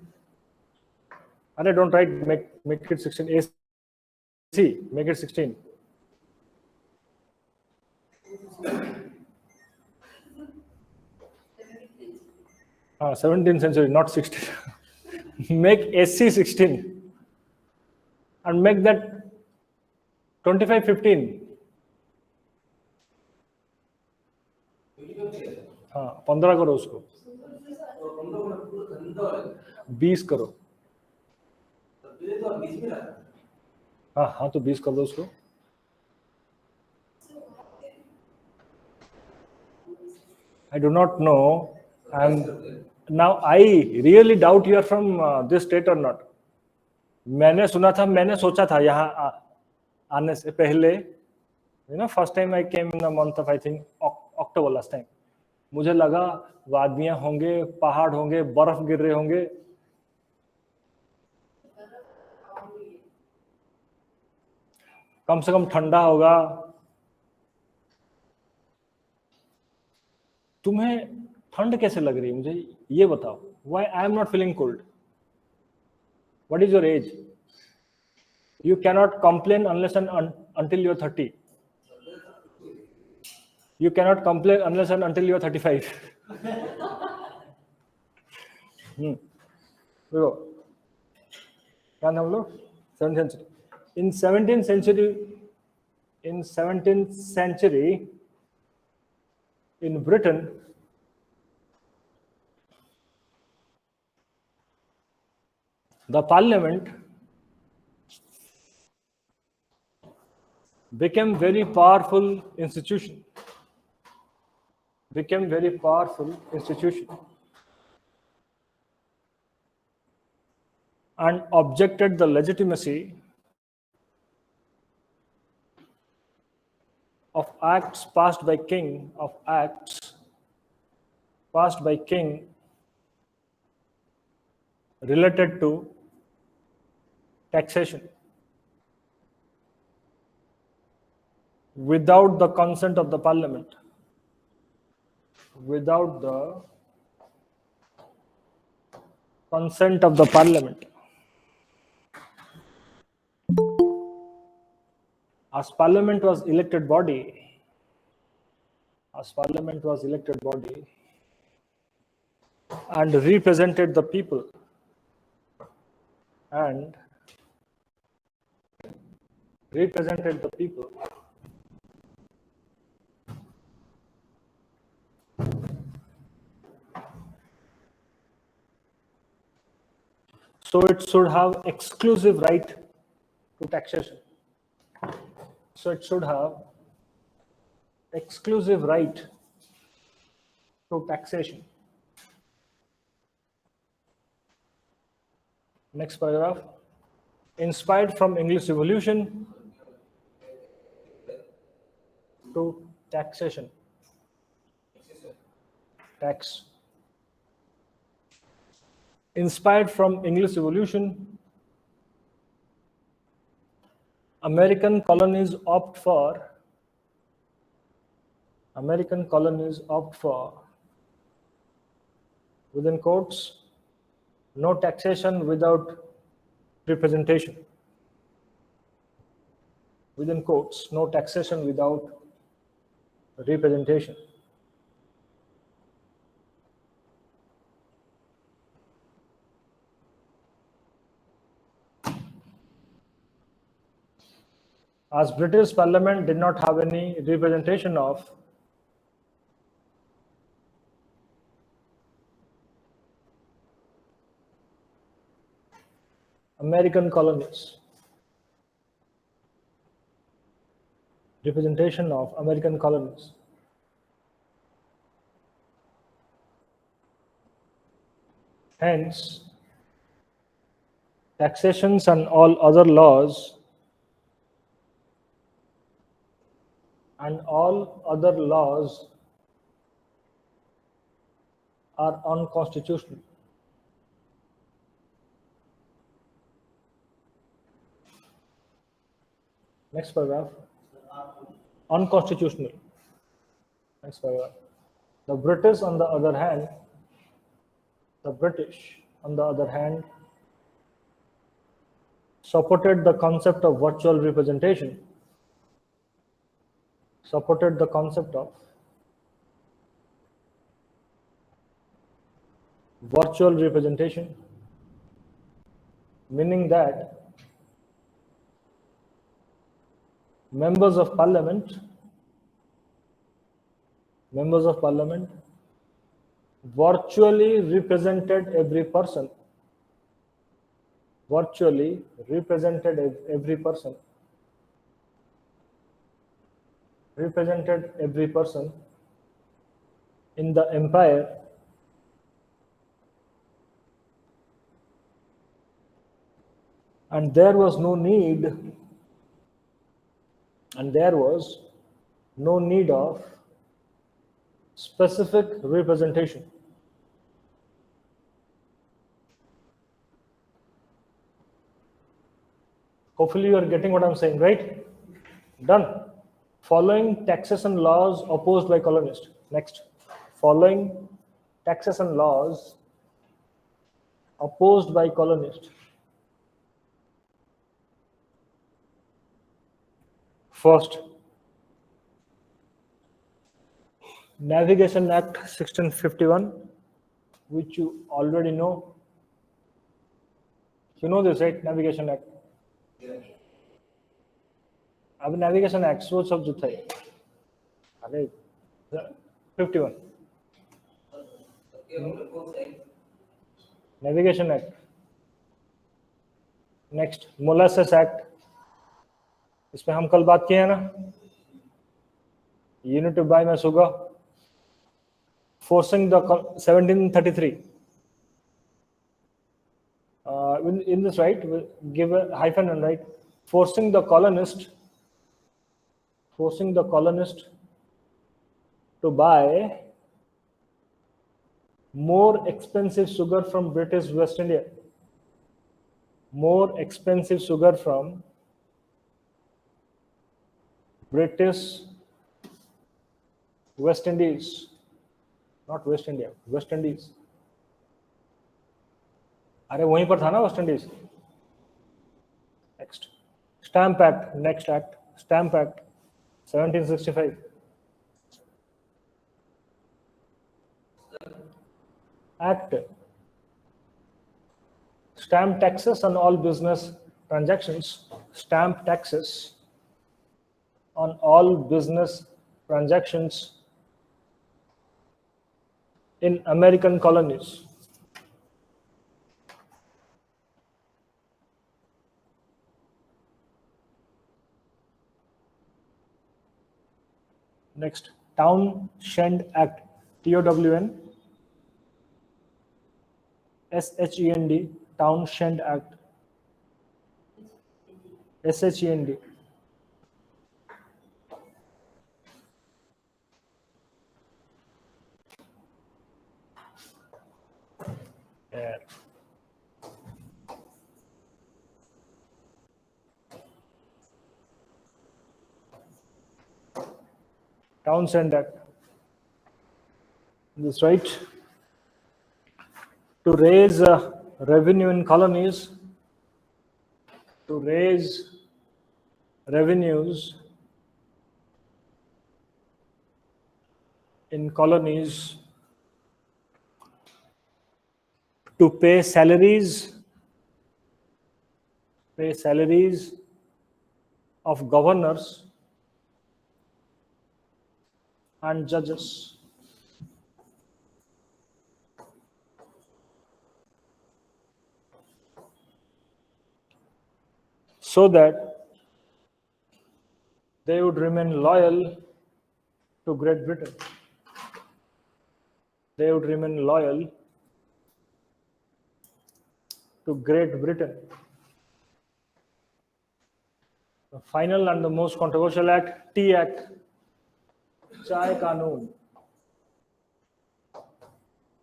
अरे don't write make it 16. AC, make it 16. Ah, 17th century, not 16. Make AC 16 and make that 25-15. हाँ 15 करो उसको, 20 करो. हाँ तो 20 कर दो उसको. I do not know. Now I really doubt you are from this state or not. मैंने सुना था, मैंने सोचा था यहाँ आने से पहले, first time I came in the month of I think October last time. मुझे लगा वादियां होंगे, पहाड़ होंगे, बर्फ गिर रहे होंगे. कम से कम ठंडा होगा. तुम्हें ठंड कैसे लग रही है मुझे ये बताओ. Why I am not feeling cold? What is your age? You cannot complain unless and until you are 30. You cannot complain unless and until you are 35. देखो क्या नाम लो 17th century. In 17th century in Britain, the parliament became very powerful institution. And objected the legitimacy of acts passed by king related to taxation without the consent of the parliament. As parliament was elected body and represented the people so it should have exclusive right to taxation. exclusive right to taxation. Next paragraph. Inspired from English Revolution to taxation. Tax. Inspired from English Revolution, American colonies opt for within quotes, no taxation without representation. Within quotes, no taxation without representation. As British Parliament did not have any representation of American colonies, representation of American colonies. Hence, taxations and all other laws are unconstitutional. Next paragraph. Unconstitutional. Next paragraph. The British, on the other hand, supported the concept of virtual representation. Meaning that members of parliament virtually represented every person in the empire and there was no need of specific representation. Hopefully you are getting what I'm saying, right? Done. Following taxation laws opposed by colonists. Next. Following taxation laws opposed by colonists. First, Navigation Act 1651, which you already know. You know this, right? Navigation Act. अब Navigation Act सोच सब जो था अरे 51 Navigation Act. Next, Molasses Act. इस पे हम कल बात किए हैं ना. Unit to buy my sugar. Forcing the 1733. In this, right, we'll give a hyphen and write forcing the colonist to buy more expensive sugar from British West India. More expensive sugar from British West Indies. Not West India, West Indies. अरे वहीं पर था ना West Indies. Next, stamp act. Next act, stamp act 1765. Act. Stamp taxes on all business transactions. Stamp taxes on all business transactions in American colonies. Next, Townshend Act, TOWN SHEND, Townshend Act, SHEND. Yeah. Townshend Act. This right to raise revenue in colonies, to raise revenues in colonies, to pay salaries of governors and judges. So that they would remain loyal to Great Britain. They would remain loyal to Great Britain. The final and the most controversial act, Tea Act, Chai Kanun,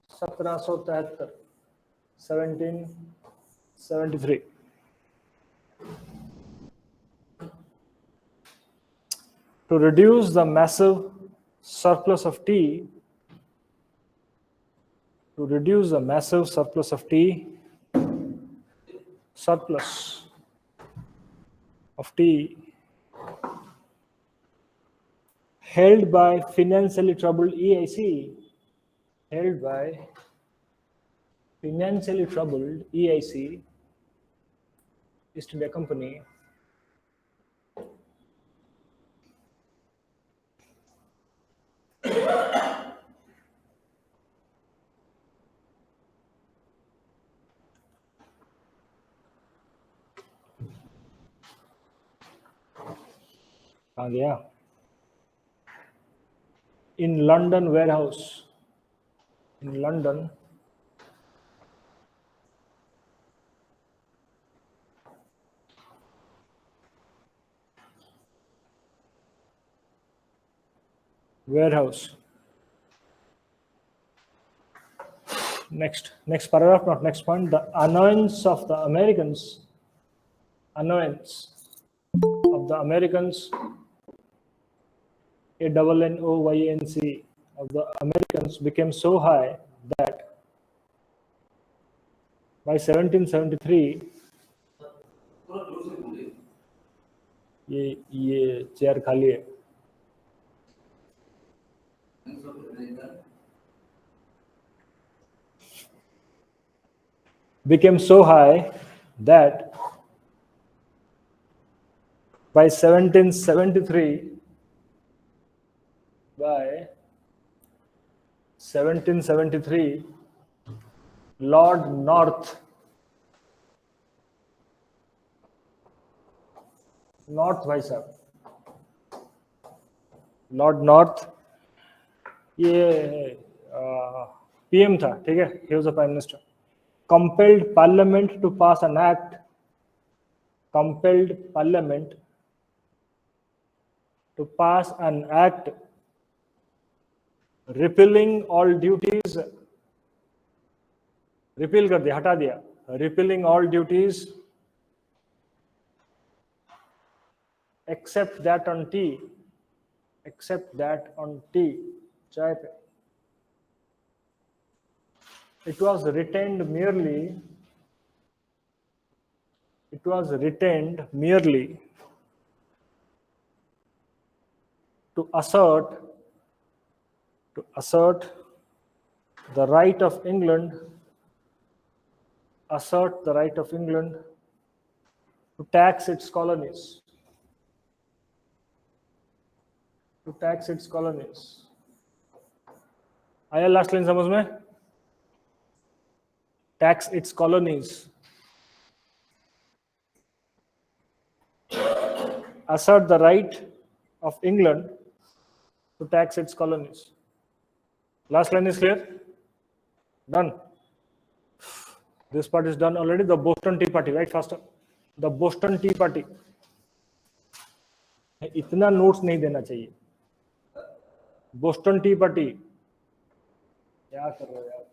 1773, 1773. To reduce the massive surplus of tea, held by financially troubled EIC, East India Company, in London warehouse, Next paragraph, not next point. The annoyance of the Americans, ANNOYANCE, of the Americans became so high that by 1773, ये chair खाली है. Became so high that by 1773, Lord North भाई साहब, Lord north ये PM था, ठीक है, he was a prime minister. Compelled Parliament to pass an act. Repealing all duties. Repeal कर दिया, हटा दिया. Repealing all duties except that on tea. चाय पे. It was retained merely to assert the right of England to tax its colonies. आया last line समझ में? Tax its colonies. Assert the right of England to tax its colonies. Last line is clear? Done. This part is done already. The Boston Tea Party, right? Faster. The Boston Tea Party. इतना notes नहीं देना चाहिए. Boston T party. क्या कर रहे हो यार?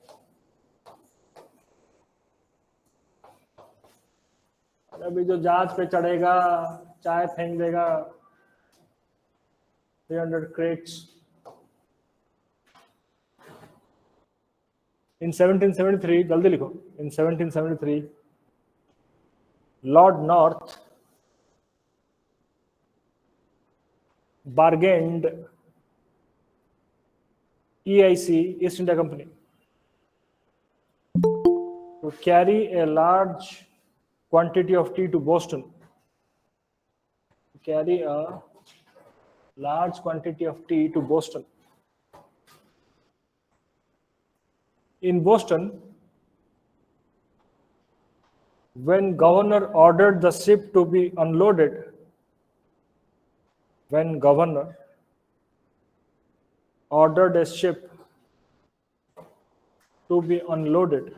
अभी जो जहाज पे चढ़ेगा चाय फेंक देगा. 300 crates. In 1773, जल्दी लिखो. In 1773, Lord North bargained EIC, East India Company, to carry a large quantity of tea to Boston. To carry a large quantity of tea to Boston. In Boston, when governor ordered the ship to be unloaded, when governor ordered a ship to be unloaded,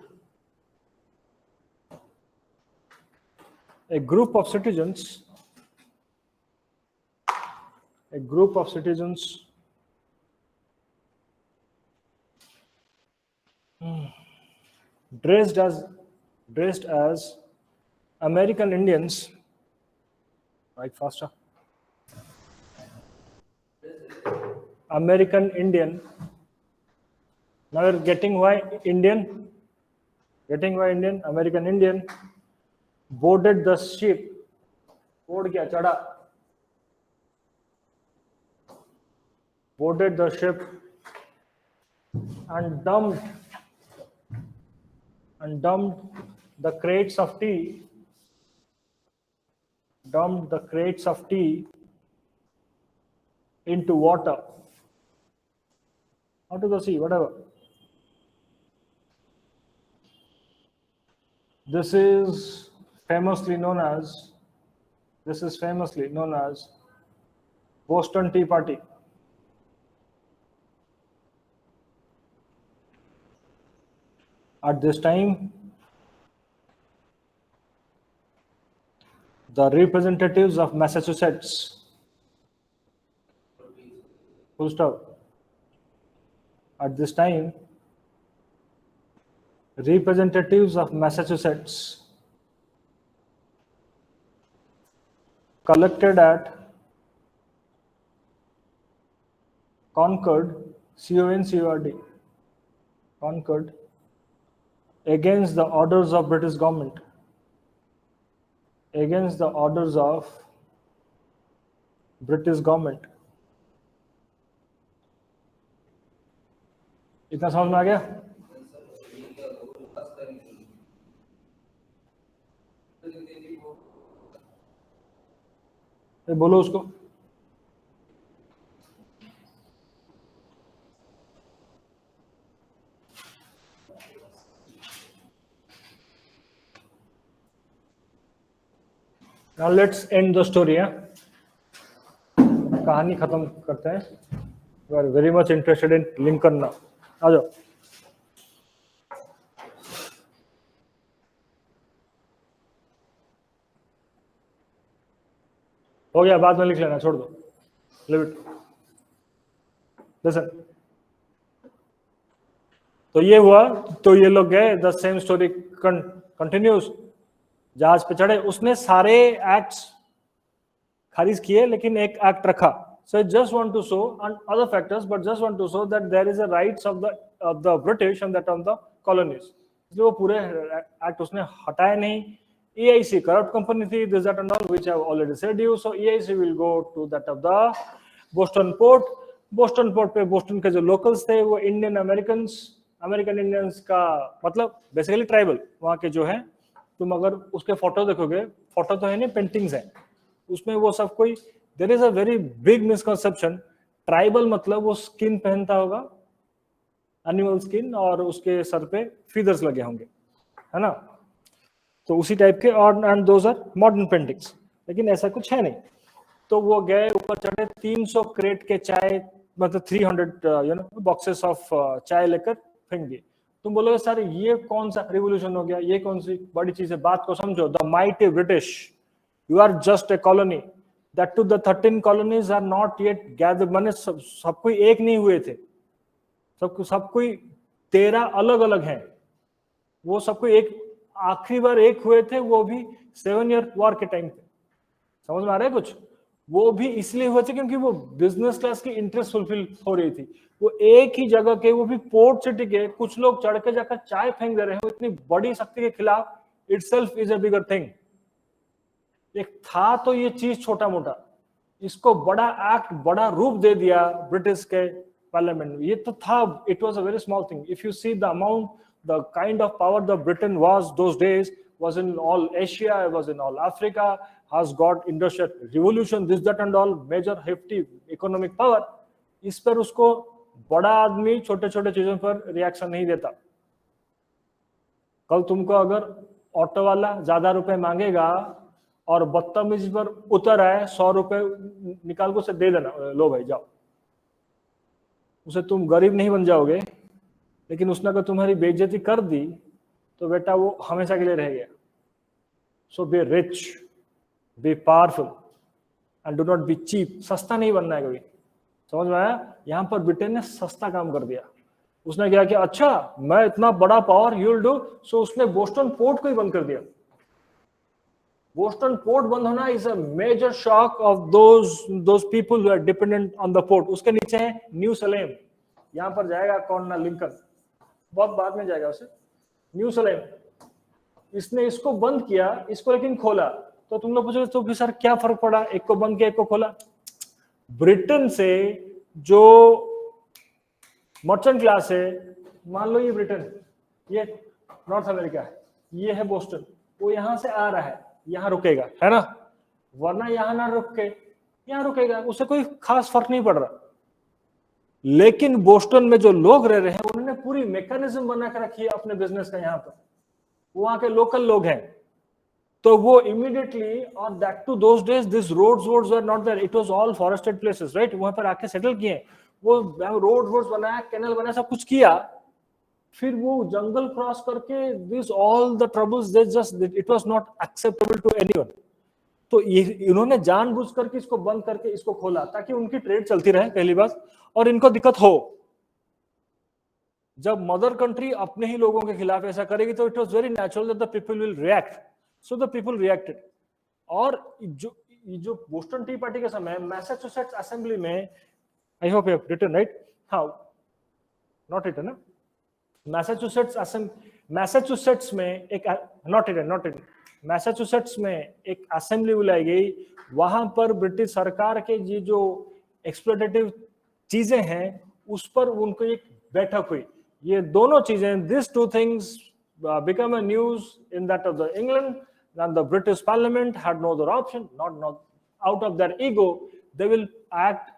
a group of citizens dressed as American Indians, right, faster, American Indian. Now you're getting why Indian? Getting why Indian? American Indian boarded the ship. Board kya chada? Boarded the ship and dumped the crates of tea. Dumped the crates of tea into water. Out to the sea, whatever. This is famously known as Boston Tea Party. At this time, the representatives of Massachusetts, full stop. At this time, representatives of Massachusetts collected at Concord, C-O-N-C-O-R-D, Concord, against the orders of British government. Against the orders of British government. इतना समझ में आ गया? बोलो उसको. Now let's end the story. कहानी खत्म करते हैं. You are very much interested in Lincoln now. आ जाओ. हो गया, बाद में लिख लेना, छोड़ दो. Leave it. Listen. तो ये हुआ, तो ये लोग गए. The same story continues. जहाज पे चढ़े, उसने सारे एक्ट्स खारिज किए, लेकिन एक एक्ट रखा. So I just want to show, and other factors, but just want to show that there is a rights of the British and that of the colonies. इसलिए वो पूरे एक्ट उसने हटाए नहीं. EIC corrupt company थी, this that and all, which I have already said you. So EIC will go to that of the Boston port. Boston port पे Boston के जो locals थे वो Indian American Indians का मतलब basically tribal वहाँ के जो है. तुम अगर उसके फोटो देखोगे, फोटो तो है नहीं, पेंटिंग्स है, उसमें वो सब कोई. There is a very big misconception. Tribal मतलब वो स्किन पहनता होगा, एनिमल स्किन, और उसके सर पे फीदर्स लगे होंगे, है ना. तो उसी टाइप के, और and those are modern paintings, लेकिन ऐसा कुछ है नहीं. तो वो गए, ऊपर चढ़े, 300 क्रेट के चाय मतलब 300 बॉक्सेस ऑफ चाय लेकर फेंक दिए। तुम बोलोगे सर ये कौन सा रिवोल्यूशन हो गया, ये कौन सी बड़ी चीज है? बात को समझो। The mighty British, you are just a colony, that to the 13 colonies are not yet gathered. माने सब कोई एक नहीं हुए थे, सब कोई 13 अलग अलग हैं। वो सब कोई एक आखिरी बार एक हुए थे, वो भी 7 ईयर वॉर के टाइम पे। समझ में आ रहा है कुछ? वो भी इसलिए हुए थे क्योंकि वो बिजनेस क्लास की इंटरेस्ट फुलफिल हो रही थी। वो एक ही जगह के, वो भी पोर्ट सिटी के, कुछ लोग चढ़ के जाकर चाय फेंक दे रहे हैं इतनी बड़ी शक्ति के खिलाफ। Itself is a bigger thing. एक था तो ये चीज छोटा मोटा, इसको बड़ा एक्ट, बड़ा रूप दे दिया ब्रिटिश के पार्लियामेंट में। ये तो था, it was a very small thing. If you see the amount, the kind of power the Britain was those days, was in all Asia, was in all Africa, has got industrial revolution, this, that and all, major hefty economic power. इस पर उसको बड़ा आदमी छोटे छोटे चीजों पर reaction नहीं देता। कल तुमको अगर ऑटो वाला ज्यादा रुपए मांगेगा और बदतमीजी पर उतर आए, 100 रुपए निकाल को उसे दे देना, लो भाई जाओ। उसे तुम गरीब नहीं बन जाओगे, लेकिन उसने अगर तुम्हारी बेइज्जती कर दी तो बेटा वो हमेशा के लिए रह गया। So be rich, be powerful and do not be cheap. सस्ता नहीं बनना है कभी। समझ में आया? यहां पर ब्रिटेन ने सस्ता काम कर दिया। उसने क्या किया, अच्छा मैं इतना बड़ा पावर, यू विल डू। सो उसने बोस्टन पोर्ट को ही बंद कर दिया। बोस्टन पोर्ट बंद होना is a major shock of those people who are dependent on the port. उसके नीचे है न्यू सलेम, यहां पर जाएगा कौन ना, लिंकन, बहुत बाद में जाएगा उसे। न्यू सलेम, इसने इसको बंद किया, इसको लेकिन खोला। तो तुम लोग पूछोगे तो सर क्या फर्क पड़ा, एक को बंद किया एक को खोला? ब्रिटेन से जो मर्चेंट क्लास है, मान लो ये ब्रिटेन, ये नॉर्थ अमेरिका है, ये है बोस्टन, वो यहां से आ रहा है, यहां रुकेगा, है ना? वरना यहां ना रुक के यहां रुकेगा, उसे कोई खास फर्क नहीं पड़ रहा। लेकिन बोस्टन में जो लोग रह रहे हैं, उन्होंने पूरी मैकेनिज्म बना कर रखी है अपने बिजनेस का। यहाँ पर वहां के लोकल लोग हैं, तो वो इमीडिएटली, और that to those days this roads were not there, it was all forested places, right? वहां पर आके सेटल किए, वो रोड्स बनाया, कैनल बनाया, सब कुछ किया। फिर वो जंगल क्रॉस करके this all the troubles, they just, it was not acceptable to anyone. तो इन्होंने जानबूझ करके इसको बंद करके इसको खोला ताकि उनकी ट्रेड चलती रहे, पहली बात, और इनको दिक्कत हो। जब मदर कंट्री अपने ही लोगों के खिलाफ ऐसा करेगी तो it was very natural that the people will react. So the people reacted. और जो बोस्टन टी पार्टी के समय मैसाचुसेट्स असेंबली में, I hope you have written, right? How not written ना? मैसाचुसेट्स में एक, नॉट रिटन, मैसाचुसेट्स में एक असेंबली बुलाई गई। वहां पर ब्रिटिश सरकार के ये जो एक्सप्लॉइटेटिव चीजें हैं उस पर उनको एक बैठक हुई। ये दोनों चीजें, this two things become a news in that of the England, and the British Parliament had no other option, not out of their ego, they will act,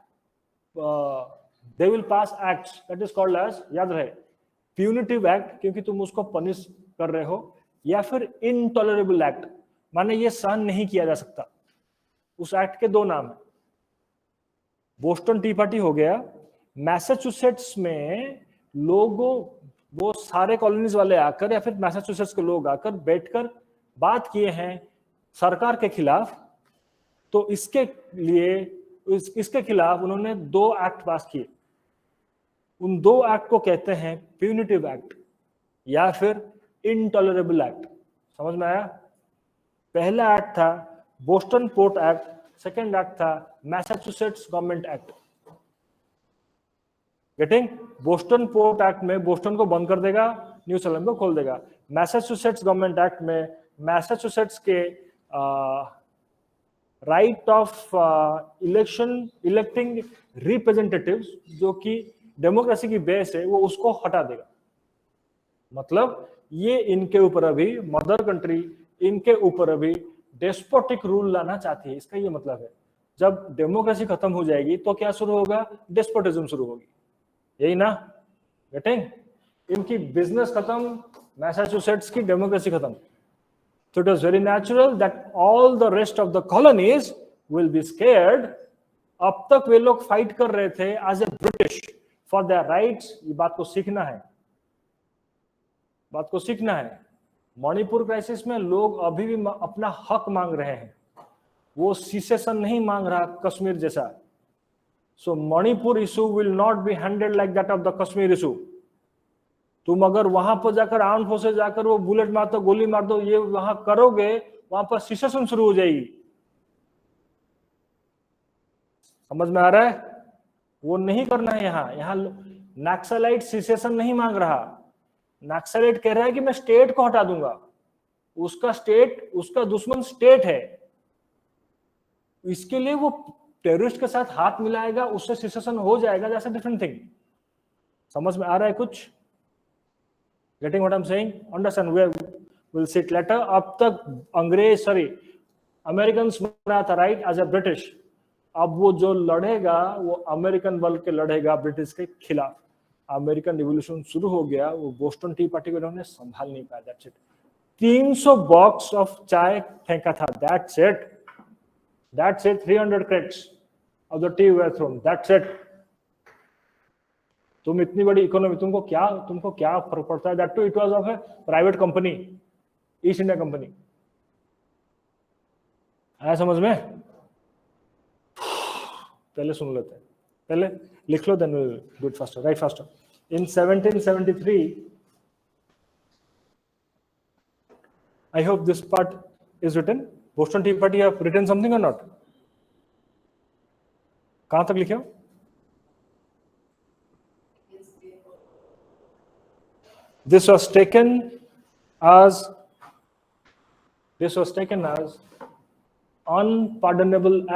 they will pass acts that is called as, याद रहे, punitive act, क्योंकि तुम उसको punish कर रहे हो, या फिर intolerable act, माने ये सहन नहीं किया जा सकता। उस एक्ट के दो नाम है। बोस्टन टी पार्टी हो गया। मैसाचुसेट्स में लोगों, वो सारे कॉलोनीज वाले आकर या फिर मैसाचुसेट्स के लोग आकर बैठकर बात किए हैं सरकार के खिलाफ। तो इसके लिए, इसके खिलाफ उन्होंने 2 एक्ट पास किए। उन 2 एक्ट को कहते हैं प्यूनिटिव एक्ट या फिर इनटॉलरेबल एक्ट। समझ में आया? पहला एक्ट था Boston port act, second act था Massachusetts government act. Getting? Boston port act में बोस्टन को बंद कर देगा, न्यू सलेम को खोल देगा। मैसाचुसेट्स गवर्नमेंट एक्ट में मैसाचुसेट्स के राइट ऑफ इलेक्टिंग रिप्रेजेंटेटिव्स, जो कि डेमोक्रेसी की बेस है, वो उसको हटा देगा। मतलब ये इनके ऊपर अभी, मदर कंट्री इनके ऊपर अभी डेस्पोटिक रूल लाना चाहती है। इसका ये मतलब है जब डेमोक्रेसी खत्म हो जाएगी तो क्या शुरू होगा? डेस्पोटिज्म शुरू होगी, यही ना? गेटिंग? इनकी बिजनेस खत्म, मैसाचुसेट्स की डेमोक्रेसी खत्म। So it was very natural that all the rest of the colonies will be scared अब तक वे लोग फाइट कर रहे थे as a British for their rights. ये बात को सीखना है, बात को सीखना है। मणिपुर क्राइसिस में लोग अभी भी अपना हक मांग रहे हैं, वो सीसेशन नहीं मांग रहा कश्मीर जैसा। So Manipur issue will not be handled like that of the Kashmir issue. तुम अगर वहां पर जाकर आर्म फोर्सेस जाकर वो बुलेट मार दो, गोली मार दो, ये वहां करोगे, वहां पर सीसेशन शुरू हो जाएगी। समझ में आ रहा है? वो नहीं करना है। यहाँ नक्सलाइट सीसेशन नहीं मांग रहा। नक्सलाइट कह रहा है कि मैं स्टेट को हटा दूंगा। उसका दुश्मन स्टेट है। इसके लिए वो टेररिस्ट के साथ हाथ मिलाएगा, उससे सीसेशन हो जाएगा। That's a different thing. समझ में आ रहा है कुछ? Getting what I am saying? Understand? We will see it later. अब तक अमेरिकन बना था, राइट, एज ए ब्रिटिश। अब वो जो लड़ेगा वो अमेरिकन बल के लड़ेगा ब्रिटिश के खिलाफ। अमेरिकन रिवॉल्यूशन शुरू हो गया, वो बोस्टन टी पार्टी को इन्होंने संभाल नहीं पाया। That's it. 300 बॉक्स ऑफ चाय फेंका था। That's it. 300 crates of the tea were thrown. That's it. तुम इतनी बड़ी इकोनॉमी, तुमको क्या फर्क पड़ता है? That to it was of a private company, East India company. आया समझ में? पहले सुन लेते हैं, पहले लिख लो, then will do it faster, right faster. In 1773, I hope this part is written. Boston Tea Party have written something or not? कहां तक लिखे हो? This was taken as unpardonable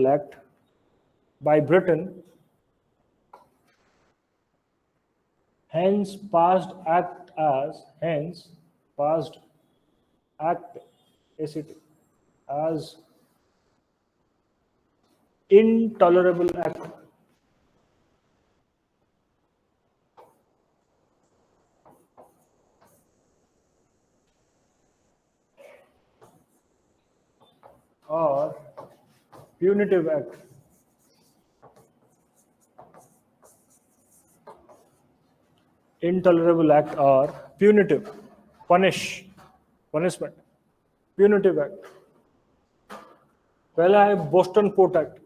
act by Britain, hence passed act as intolerable act. Or punitive act. Intolerable act or punitive, punishment, punitive act. पहला है Boston port act.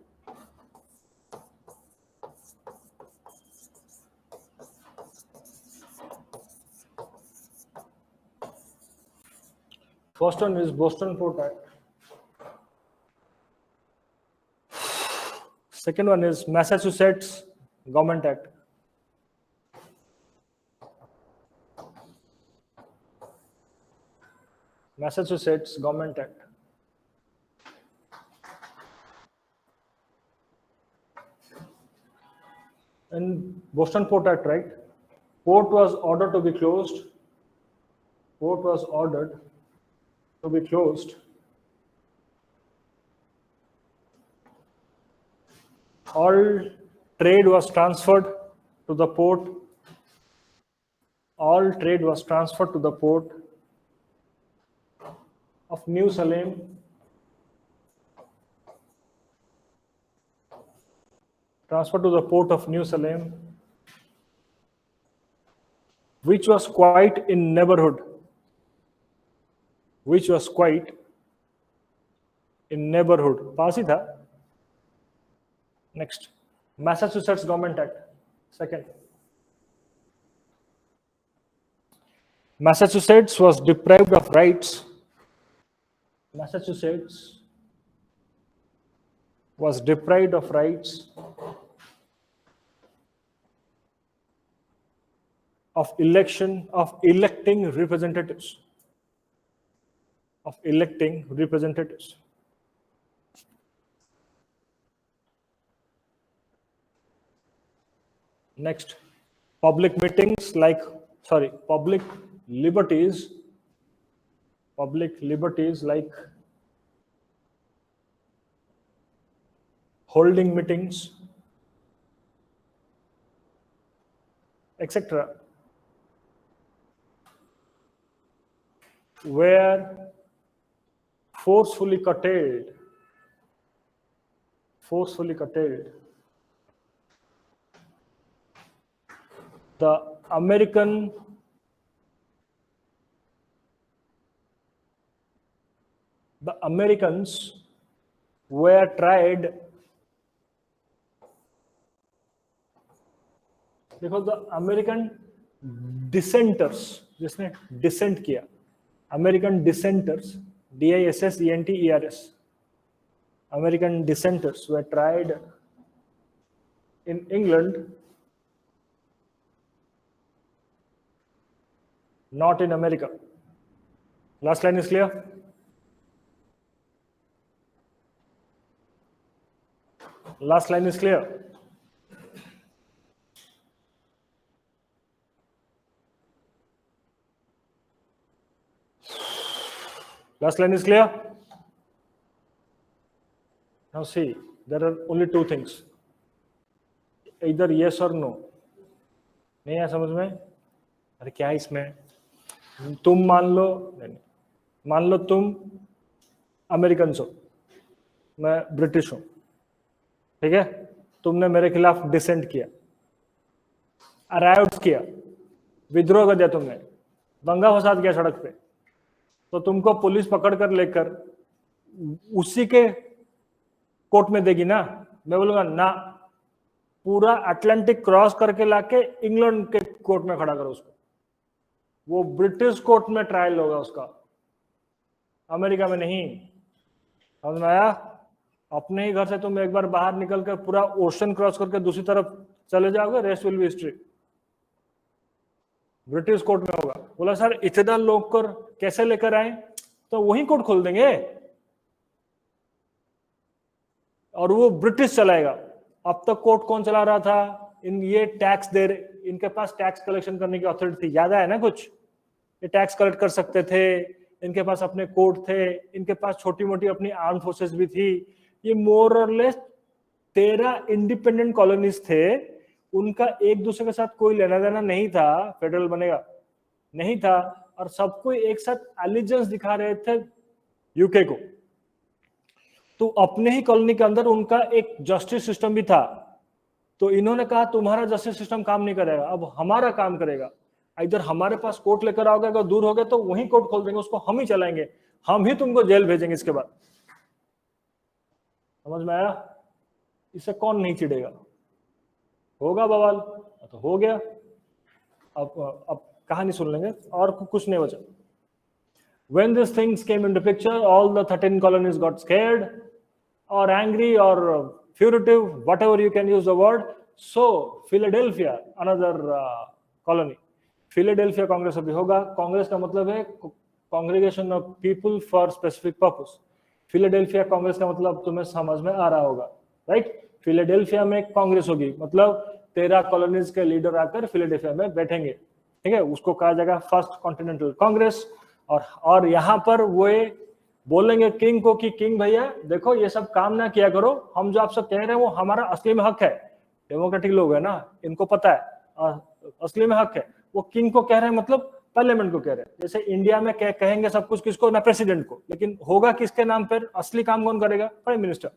First one is Boston Port Act. Second one is Massachusetts Government Act. Massachusetts Government Act. And Boston Port Act, right? Port was ordered to be closed. All trade was transferred to the port. Of New Salem. Transferred to the port of New Salem, which was quite in neighborhood. पास ही था। Next, Massachusetts Government Act. Second, Massachusetts was deprived of rights. Of electing representatives. Next, public liberties like holding meetings, etc., were forcefully curtailed forcefully curtailed. The Americans were tried because the American dissenters, जिसने decent किया, American dissenters, DISSENTERS, American dissenters were tried in England, not in America. Last line is clear? Last line is clear. Last line is clear? Now see, there are only two things. Either yes or no. नहीं है समझ में? अरे क्या है इसमें? तुम मान लो, नहीं, मान लो तुम अमेरिकन हो, मैं ब्रिटिश हूं, ठीक है? तुमने मेरे खिलाफ डिसेंट किया, अराइव्स किया, विद्रोह कर दिया, तुमने दंगा फसाद किया सड़क पे, तो तुमको पुलिस पकड़ कर लेकर उसी के कोर्ट में देगी ना? मैं बोलूंगा ना, पूरा अटलांटिक क्रॉस करके लाके इंग्लैंड के कोर्ट में खड़ा करो उसको, वो ब्रिटिश कोर्ट में ट्रायल होगा उसका, अमेरिका में नहीं। समझ में आया? अपने ही घर से तुम एक बार बाहर निकल कर पूरा ओशन क्रॉस करके दूसरी तरफ चले जाओगे, rest will be history. British court में होगा। बोला सर इतना लोग कर कैसे लेकर आए? तो वही कोर्ट खोल देंगे और वो ब्रिटिश चलाएगा। अब तक कोर्ट कौन चला रहा था? ये टैक्स दे रहे, इनके पास टैक्स कलेक्शन करने की अथॉरिटी थी, याद है ना कुछ? ये टैक्स कलेक्ट कर सकते थे, इनके पास अपने कोर्ट थे, इनके पास छोटी मोटी अपनी आर्म फोर्सेस भी थी। ये मोर और लेस 13 इंडिपेंडेंट कॉलोनीज थे, उनका एक दूसरे के साथ कोई लेना देना नहीं था, फेडरल बनेगा नहीं था, और सबको एक साथ एलिजेंस दिखा रहे थे यूके को। तो अपने ही कॉलोनी के अंदर उनका एक जस्टिस सिस्टम भी था। तो इन्होंने कहा तुम्हारा जस्टिस सिस्टम काम नहीं करेगा, अब हमारा काम करेगा। इधर हमारे पास कोर्ट लेकर आओगे, अगर दूर हो गए तो वही कोर्ट खोल देंगे, उसको हम ही चलाएंगे, हम ही तुमको जेल भेजेंगे इसके बाद। समझ में आया? इससे कौन नहीं चिढ़ेगा? होगा बवाल तो हो गया। अब कहानी सुन लेंगे और कुछ नहीं बचा। When these things came into picture, all the 13 colonies got scared or angry or furtive, whatever you can use the word. So Philadelphia, another colony, Philadelphia Congress अभी होगा। कांग्रेस का मतलब है Congregation of People for Specific Purpose। Philadelphia Congress का मतलब तुम्हें समझ में आ रहा होगा, राइट? फिलाडेल्फिया में कांग्रेस होगी, मतलब 13 कॉलोनीज के लीडर आकर फिलाडेल्फिया में बैठेंगे, ठीक है? उसको कहा जाएगा फर्स्ट कॉन्टिनेंटल कांग्रेस। और यहाँ पर वो बोलेंगे किंग को कि किंग भैया देखो ये सब काम ना किया करो, हम जो आप सब कह रहे हैं वो हमारा असली में हक है। डेमोक्रेटिक लोग है ना, इनको पता है असली में हक है। वो किंग को कह रहे हैं, मतलब पार्लियामेंट को कह रहे हैं। जैसे इंडिया में कहेंगे सब कुछ किसको? ना प्रेसिडेंट को, लेकिन होगा किसके नाम पर? असली काम कौन करेगा? प्राइम मिनिस्टर,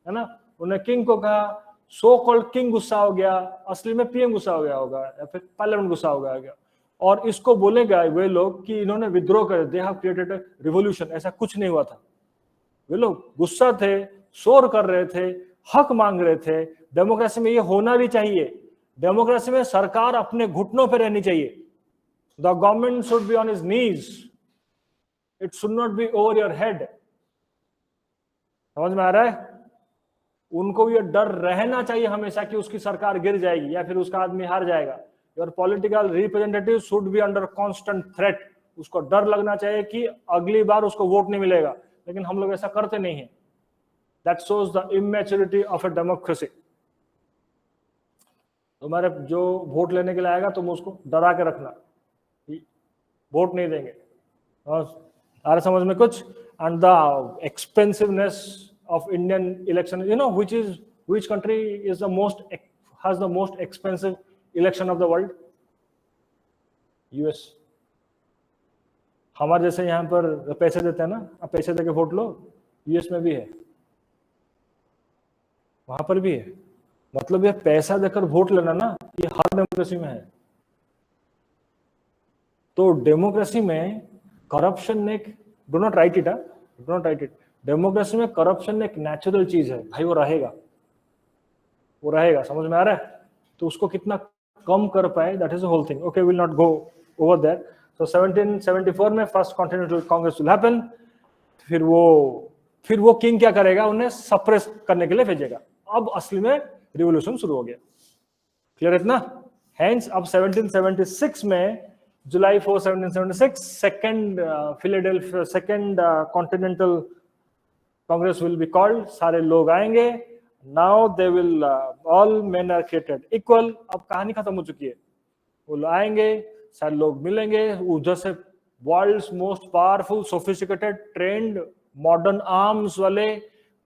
है ना? उन्हें किंग को कहा, सो कॉल्ड किंग गुस्सा हो गया, असली में पीएम गुस्सा हो गया होगा या फिर पार्लियामेंट गुस्सा हो गया। और इसको बोलेगा वे लोग कि इन्होंने विद्रोह कर, they have created a revolution. ऐसा कुछ नहीं हुआ था। वे लोग गुस्सा थे, शोर कर रहे थे, हक मांग रहे थे। डेमोक्रेसी में ये होना भी चाहिए। डेमोक्रेसी में सरकार अपने घुटनों पर रहनी चाहिए। The government should be on his knees, it should not be over your head. समझ में आ रहा है? उनको ये डर रहना चाहिए हमेशा कि उसकी सरकार गिर जाएगी या फिर उसका आदमी हार जाएगा। Your political representative should be under constant threat. उसको डर लगना चाहिए कि अगली बार उसको वोट नहीं मिलेगा, लेकिन हम लोग ऐसा करते नहीं है। That shows the immaturity of a democracy. तुम्हारे जो वोट लेने के लिए आएगा तुम उसको डरा के रखना, वोट नहीं देंगे। आ रहा समझ में कुछ? And the expensiveness of Indian election, you know, which country is has the most expensive election of the world? US। हमारे जैसे यहाँ पर पैसे देते हैं ना, अब पैसे देके वोट लो, यूएस में भी है। वहां पर भी है। मतलब ये पैसा देकर वोट लेना ना, ये हर डेमोक्रेसी में है। तो डेमोक्रेसी में करप्शन एक, do not right it, do not right it, democracy में करप्शन एक नेचुरल चीज है भाई, वो रहेगा, वो रहेगा, समझ में आ रहा है? तो उसको कितना कम कर पाए, that is the whole thing. Okay, will not go over that. So 1774 में first continental Congress will happen. फिर वो किंग क्या करेगा, उन्हें सप्रेस करने के लिए भेजेगा। अब असली में रिवोल्यूशन शुरू हो गया। क्लियर इतना? हेंस अब 1776 में जुलाई 4 1776 second Philadelphia second Continental Congress will be called. सारे लोग आएंगे। Now they will all men are created equal. अब कहानी खत्म हो चुकी है। वो लोग आएंगे, सारे लोग मिलेंगे, उधर से world's most powerful sophisticated trained modern arms वाले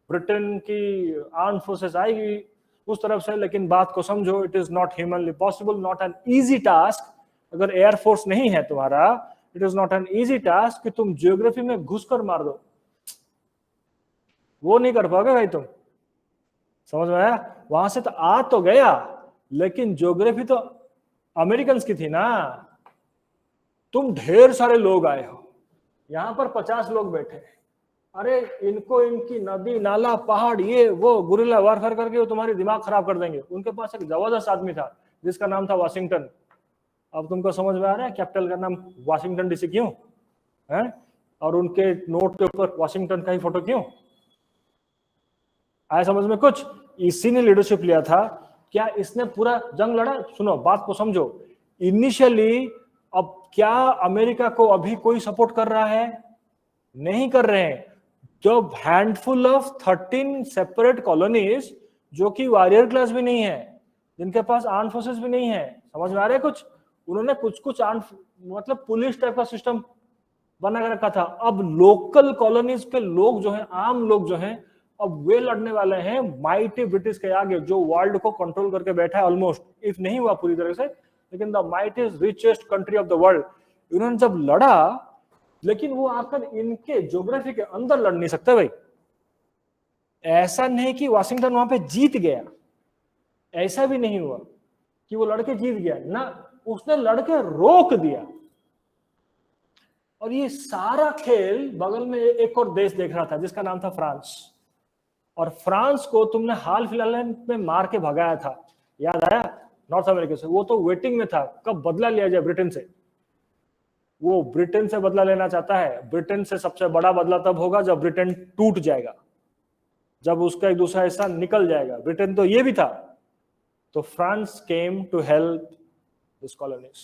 ब्रिटेन की आर्म फोर्सेस आएगी उस तरफ से। लेकिन बात को समझो, it is not humanly possible, not an easy task. अगर एयरफोर्स नहीं है तुम्हारा, it is not an easy task कि तुम जियोग्राफी में घुसकर मार दो। वो नहीं कर पाओगे भाई तुम, समझ में आया? वहां से तो आ तो गया, लेकिन ज्योग्राफी तो अमेरिकन की थी ना। तुम ढेर सारे लोग आए हो, यहां पर 50 लोग बैठे, अरे इनको इनकी नदी नाला पहाड़ ये वो गुरिल्ला वारफेयर करके वो तुम्हारी दिमाग खराब कर देंगे। उनके पास एक जबरदस्त आदमी था जिसका नाम था वाशिंगटन। अब तुमको समझ में आ रहा है कैपिटल का नाम वाशिंगटन डीसी क्यों है, और उनके नोट के ऊपर वाशिंगटन का ही फोटो क्यों? आया समझ में कुछ? इसी ने लीडरशिप लिया था। क्या इसने पूरा जंग लड़ा? सुनो, बात को समझो। इनिशियली अब क्या अमेरिका को अभी कोई सपोर्ट कर रहा है? नहीं कर रहे हैं। जो हैंडफुल ऑफ 13 सेपरेट कॉलोनीज, जो कि वॉरियर क्लास भी नहीं है, जिनके पास आर्म फोर्सेस भी नहीं है, समझ में आ रहा है कुछ? उन्होंने कुछ मतलब पुलिस टाइप का सिस्टम बना के रखा था। अब लोकल कॉलोनीज के लोग जो हैं, आम लोग जो हैं, अब वे लड़ने वाले हैं माइटी ब्रिटिश के आगे, जो वर्ल्ड को कंट्रोल करके बैठा है ऑलमोस्ट, इफ नहीं हुआ पूरी तरह से, लेकिन the mightiest richest country of the world. इन्होंने जब लड़ा, लेकिन वो आकर इनके ज्योग्राफी के अंदर लड़ नहीं सकते भाई। ऐसा नहीं कि वाशिंगटन वहां पे जीत गया, ऐसा भी नहीं हुआ कि वो लड़के जीत गया ना, उसने लड़के रोक दिया। और ये सारा खेल बगल में एक और देश देख रहा था जिसका नाम था फ्रांस। और फ्रांस को तुमने हाल फिलहाल में मार के भगाया था, याद आया? नॉर्थ अमेरिका से। वो तो वेटिंग में था कब बदला लिया जाए ब्रिटेन से। वो ब्रिटेन से बदला लेना चाहता है। ब्रिटेन से सबसे बड़ा बदला तब होगा जब ब्रिटेन टूट जाएगा, जब उसका एक दूसरा हिस्सा निकल जाएगा। ब्रिटेन तो ये भी था। तो France came to help this colonies.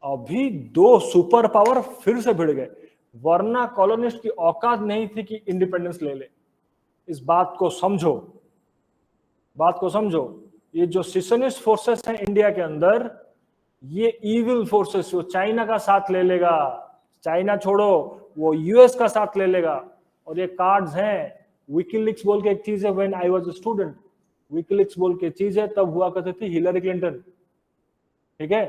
अभी दो सुपर पावर फिर से भिड़ गए, वरना कॉलोनिस्ट की औकात नहीं थी कि इंडिपेंडेंस ले ले। इस बात को समझो, बात को समझो। ये जो सिसनिस्ट फोर्सेस हैं इंडिया के अंदर, ये इविल फोर्सेस, वो चाइना का साथ ले लेगा, चाइना छोड़ो, वो यूएस का साथ ले लेगा। और ये कार्ड्स हैं। विकीलीक्स बोल के एक चीज है, when I was a student, WikiLeaks बोल के चीज है, तब हुआ करती थी हिलरी क्लिंटन, ठीक है?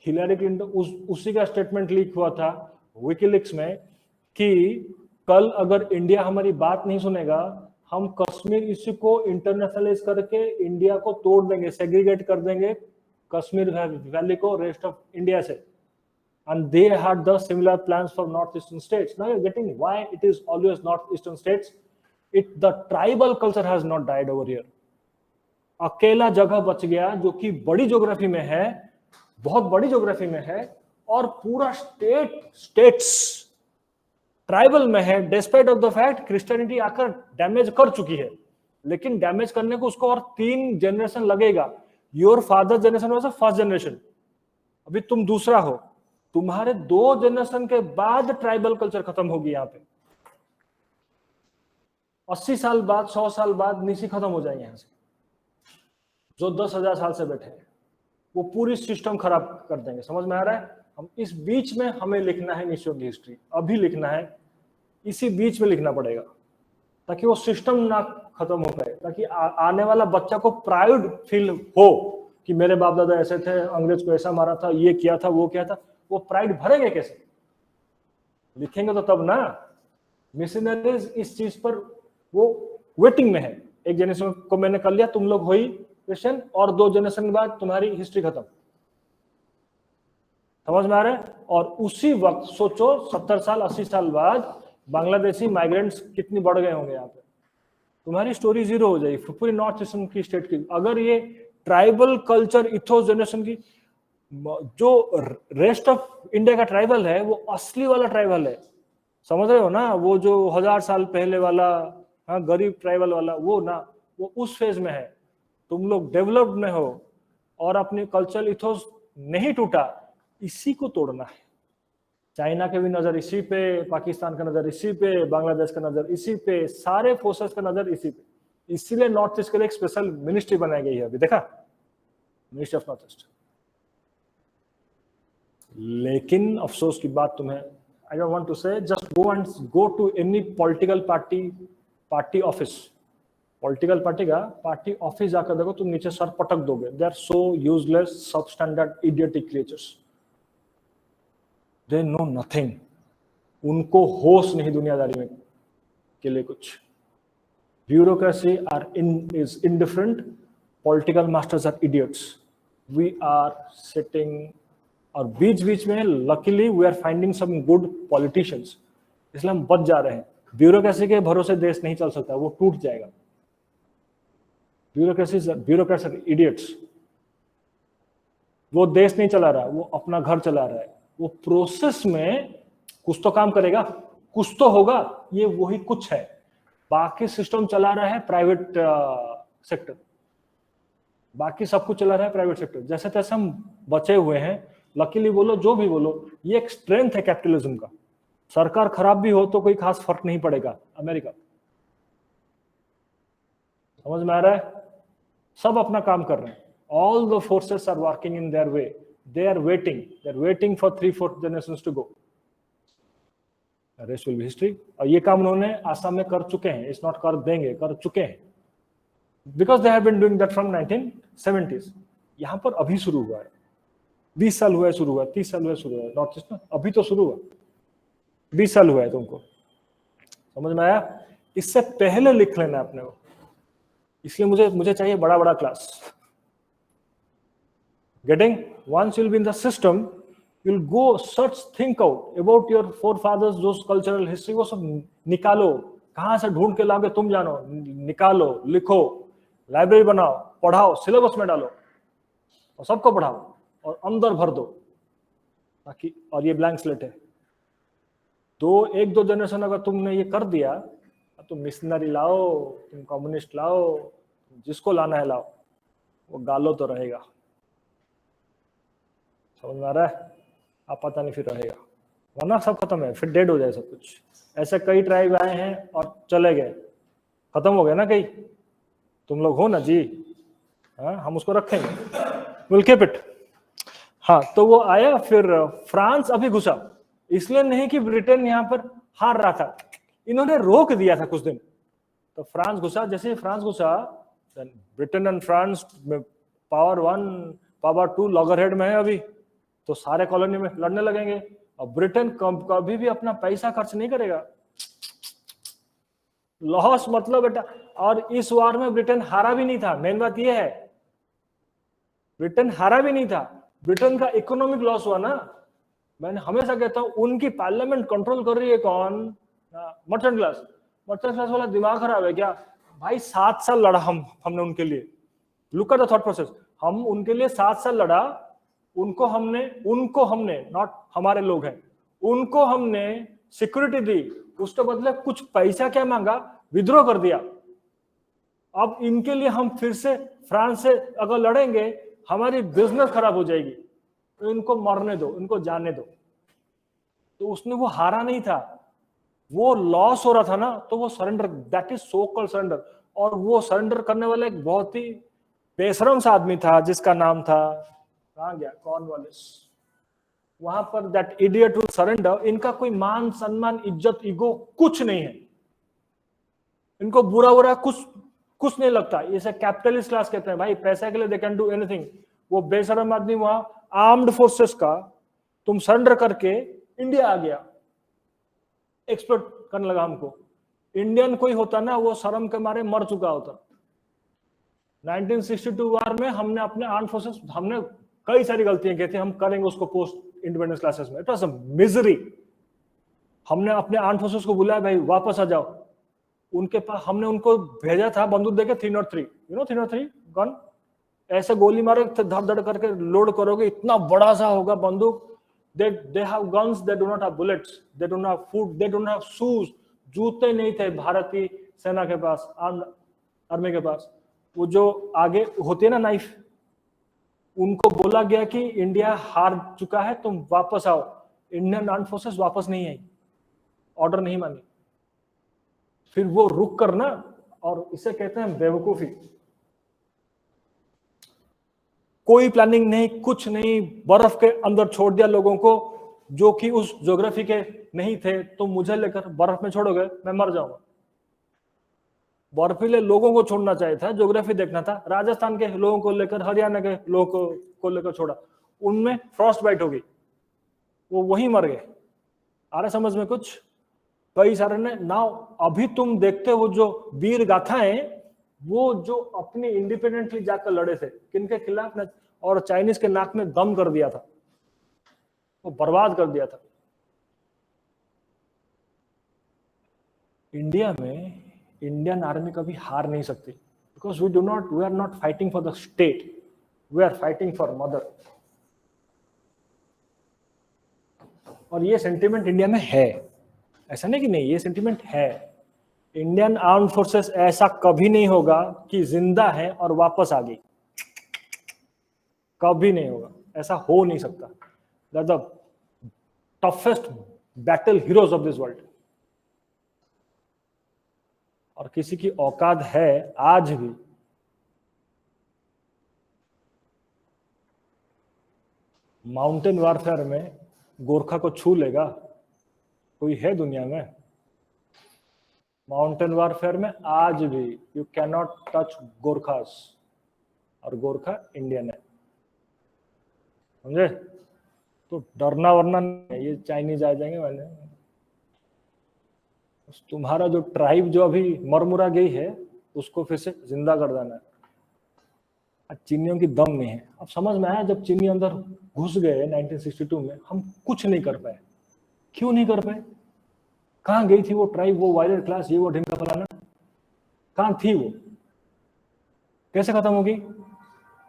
हिलरी क्लिंटन, उसी का स्टेटमेंट लीक हुआ था विकीलीक्स में कि कल अगर इंडिया हमारी बात नहीं सुनेगा, हम कश्मीर इश्यू को इंटरनेशनलाइज करके इंडिया को तोड़ देंगे, सेग्रीगेट कर देंगे कश्मीर वैली को रेस्ट ऑफ इंडिया से। And they had the similar plans for northeastern states. Now you're getting why it is always northeastern states. The tribal culture has not died over here. अकेला जगह बच गया जो कि बड़ी ज्योग्राफी में है, बहुत बड़ी ज्योग्राफी में है, और पूरा स्टेट्स ट्राइबल में है, despite of the fact Christianity आकर डैमेज कर चुकी है। लेकिन डैमेज करने को उसको और 3 जनरेशन लगेगा। Your father generation was the first generation, अभी तुम दूसरा हो, तुम्हारे 2 जनरेशन के बाद ट्राइबल कल्चर खत्म होगी। यहाँ पे 80 साल बाद, 100 साल बाद निशी खत्म हो जाएंगे। यहाँ से जो 10,000 साल से बैठे हैं, वो पूरी सिस्टम खराब कर देंगे। समझ में आ रहा है? हम इस बीच में हमें लिखना है निशियों की हिस्ट्री, अभी लिखना है, इसी बीच में लिखना पड़ेगा, ताकि वो सिस्टम ना खत्म हो पाए, ताकि आने वाला बच्चा को प्राउड फील हो कि मेरे बाप दादा ऐसे थे, अंग्रेज को ऐसा मारा था, ये किया था, वो किया था। वो प्राइड भरेंगे कैसे? लिखेंगे तो तब ना। मिशनरीज इस चीज पर वो वेटिंग में है। एक जनरेशन को मैंने कर लिया, तुम लोग हो ही क्रिश्चियन, और 2 जनरेशन के बाद तुम्हारी हिस्ट्री खत्म। समझ में आ रहा है? और उसी वक्त सोचो 70 साल 80 साल बाद बांग्लादेशी माइग्रेंट्स कितनी बढ़ गए होंगे यहाँ पे, तुम्हारी स्टोरी जीरो हो जाएगी पूरी नॉर्थ ईस्टर्न की स्टेट की। अगर ये ट्राइबल कल्चर इथोस जनरेशन की, जो रेस्ट ऑफ इंडिया का ट्राइबल है वो असली वाला ट्राइबल है, समझ रहे हो ना? वो जो 1000 साल पहले वाला, हाँ, गरीब ट्राइबल वाला, वो ना, वो उस फेज में है। तुम लोग डेवलप्ड में हो और अपनी कल्चरल इथोस नहीं टूटा, इसी को तोड़ना है। चाइना के भी नजर इसी पे, पाकिस्तान का नजर इसी पे, बांग्लादेश का नजर इसी पे, सारे फोर्सेस का नजर इसी पे। इसीलिए नॉर्थ ईस्ट के लिए एक स्पेशल मिनिस्ट्री बनाई गई है, अभी देखा, मिनिस्ट्री ऑफ नॉर्थ ईस्ट। लेकिन अफसोस की बात तुम्हें, I don't want to say, just go to any political party office, political party का पार्टी ऑफिस जाकर देखो, तुम नीचे सर पटक दोगे। They are so useless, substandard, idiotic creatures, they know nothing. उनको होश नहीं दुनियादारी में के लिए कुछ। Bureaucracy is indifferent, political masters are idiots. We are sitting, और बीच बीच में luckily we are finding some good politicians, इसलिए हम बच जा रहे हैं। ब्यूरोक्रेसी के भरोसे देश नहीं चल सकता, वो टूट जाएगा। Bureaucrats are idiots. वो देश नहीं चला रहा, वो अपना घर चला रहा है। वो प्रोसेस में कुछ तो काम करेगा, कुछ तो होगा, ये वही कुछ है। बाकी सिस्टम चला रहा है प्राइवेट सेक्टर, बाकी सब कुछ चला रहा है प्राइवेट सेक्टर। जैसे तैसे हम बचे हुए हैं, लकीली बोलो जो भी बोलो, ये एक स्ट्रेंथ है कैपिटलिज्म का। सरकार खराब भी हो तो कोई खास फर्क नहीं पड़ेगा। अमेरिका, समझ में आ रहा है? सब अपना काम कर रहे हैं। All the forces are working in their way, they are waiting for 3-4 generations to go, rest will be history. और ये काम उन्होंने आसाम में कर चुके हैं, इट्स नॉट कर देंगे, कर चुके हैं, because they have been doing that from 1970s। यहाँ पर अभी शुरू हुआ है, 20 साल हुआ है शुरू हुआ, 30 साल हुआ शुरू हुआ, नॉर्थ ईस्ट में अभी तो शुरू हुआ, 20 साल हुआ है। तुमको समझ में आया? इससे पहले लिख लेना अपने को, इसलिए मुझे चाहिए बड़ा बड़ा class. Getting? once you'll be in the system, you'll go search, think out about your forefathers, those cultural history, वो सब निकालो। कहाँ से ढूंढ के लाओगे तुम जानो, निकालो, लिखो, लाइब्रेरी बनाओ, पढ़ाओ, सिलेबस में डालो और सबको पढ़ाओ और अंदर भर दो ताकि, और ये ब्लैंक स्लेट है। 1-2 जनरेशन अगर तुमने ये कर दिया, तुम मिशनरी लाओ, तुम कम्युनिस्ट लाओ, जिसको लाना है लाओ, वो गालो तो रहेगा। समझ में आ रहा है? आप पता नहीं फिर रहेगा, वरना सब खत्म है, फिर डेड हो जाए सब कुछ। ऐसे कई ट्राइब आए हैं और चले गए, खत्म हो गए ना कई। तुम लोग हो ना जी, हाँ, हम उसको रखेंगे, विल कीप इट। हाँ, तो वो आया, फिर फ्रांस अभी घुसा, इसलिए नहीं कि ब्रिटेन यहाँ पर हार रहा था, इन्होंने रोक दिया था कुछ दिन, तो फ्रांस घुसा। जैसे फ्रांस घुसा, Britain and France power 1 power 2 loggerhead में है अभी, तो सारे कॉलोनी में लड़ने लगेंगे। और ब्रिटेन कभी भी अपना पैसा खर्च नहीं करेगा, लॉस मतलब बेटा। और इस वार में ब्रिटेन हारा भी नहीं था, मेन बात यह है, ब्रिटेन हारा भी नहीं था, ब्रिटेन का इकोनॉमिक लॉस हुआ ना। मैंने हमेशा कहता हूं, उनकी पार्लियामेंट कंट्रोल कर रही है कौन? Merchant class. मर्चेंट क्लास वाला दिमाग खराब है क्या भाई? 7 साल लड़ा हमने उनके लिए। Look at the thought process, हम उनके लिए 7 साल लड़ा, उनको हमने नॉट हमारे लोग हैं, उनको हमने सिक्योरिटी दी, उसके बदले कुछ पैसा क्या मांगा? विद्रोह कर दिया। अब इनके लिए हम फिर से फ्रांस से अगर लड़ेंगे, हमारी बिजनेस खराब हो जाएगी, तो इनको मरने दो, इनको जाने दो। तो उसने, वो हारा नहीं था, वो लॉस हो रहा था ना, तो वो surrender, that is so called surrender. और वो सरेंडर करने वाला एक बहुत ही बेशरम सा आदमी था, जिसका नाम था, कहाँ गया, कॉर्नवालिस। वहां पर दैट इडियट विल सरेंडर। इनका कोई मान सम्मान इज्जत ईगो कुछ नहीं है, इनको बुरा कुछ नहीं लगता। इसे कैपिटलिस्ट क्लास कहते हैं भाई, पैसे के लिए दे कैन डू एनीथिंग। वो बेशरम आदमी वहां आर्म्ड फोर्सेस का तुम सरेंडर करके इंडिया आ गया, एक्सप्लोर करने लगा हमको। इंडियन कोई होता ना, वो शर्म के मारे मर चुका होता। 1962 वार में हमने अपने आर्म फोर्सेस, हमने कई सारी गलतियां की थी, हम करेंगे उसको पोस्ट इंडिपेंडेंस क्लासेस में। It was a misery. हमने अपने आर्म फोर्सेस को बुलाया, भाई वापस आ जाओ। उनके पास हमने उनको भेजा था बंदूक देके 303, 303 गन, ऐसे गोली मारे धड़ धड़ करके लोड करोगे, इतना बड़ा सा होगा बंदूक। they have guns, they do not have bullets, they do not have food, they do not have shoes। जूते नहीं थे भारतीय सेना के पास, आर्मी के पास। वो जो आगे होती है ना नाइफ, उनको बोला गया कि इंडिया हार चुका है, तुम वापस आओ। इंडियन आर्म फोर्सेस वापस नहीं आई, ऑर्डर नहीं मानी। फिर वो रुक कर ना, और इसे कहते हैं बेवकूफी। कोई प्लानिंग नहीं, कुछ नहीं, बर्फ के अंदर छोड़ दिया लोगों को जो कि उस ज्योग्राफी के नहीं थे। तुम मुझे लेकर बर्फ में छोड़ोगे, मैं मर जाऊंगा। बर्फीले लोगों को छोड़ना चाहिए था, ज्योग्राफी देखना था। राजस्थान के लोगों को लेकर, हरियाणा के लोगों को लेकर छोड़ा, उनमें फ्रॉस्ट बाइट हो गई, वो वहीं मर गए। आ रहा समझ में कुछ? कई सारे ने नाउ अभी तुम देखते हो जो वीर गाथाएं, वो जो अपने इंडिपेंडेंटली जाकर लड़े थे, किनके खिलाफ ना, और चाइनीज के नाक में दम कर दिया था, वो बर्बाद कर दिया था। इंडिया में इंडियन आर्मी कभी हार नहीं सकती, because we are not fighting for the state, we are fighting for mother. और ये सेंटिमेंट इंडिया में है, ऐसा नहीं कि नहीं, ये सेंटिमेंट है। इंडियन आर्म फोर्सेस ऐसा कभी नहीं होगा कि जिंदा है और वापस आ गई, कभी नहीं होगा, ऐसा हो नहीं सकता। That the toughest battle heroes of this world. और किसी की औकात है आज भी माउंटेन वारफेयर में गोरखा को छू लेगा? कोई है दुनिया में? माउंटेन वारफेयर में आज भी you can not touch Gorkhas, और गोरखा इंडियन है, समझे? तो डरना वरना नहीं, ये चाइनीज आ जाएंगे। मैंने तुम्हारा जो ट्राइब जो अभी मरमुरा गई है, उसको फिर से जिंदा कर देना है। चीनियों की दम नहीं है। अब समझ में आया, जब चीनी अंदर घुस गए 1962 में, हम कुछ नहीं कर पाए। क्यों नहीं कर पाए? कहाँ गई थी वो ट्राइब, वो वायलर क्लास, ये वो ढिमका फलाना, कहाँ थी वो? कैसे खत्म होगी?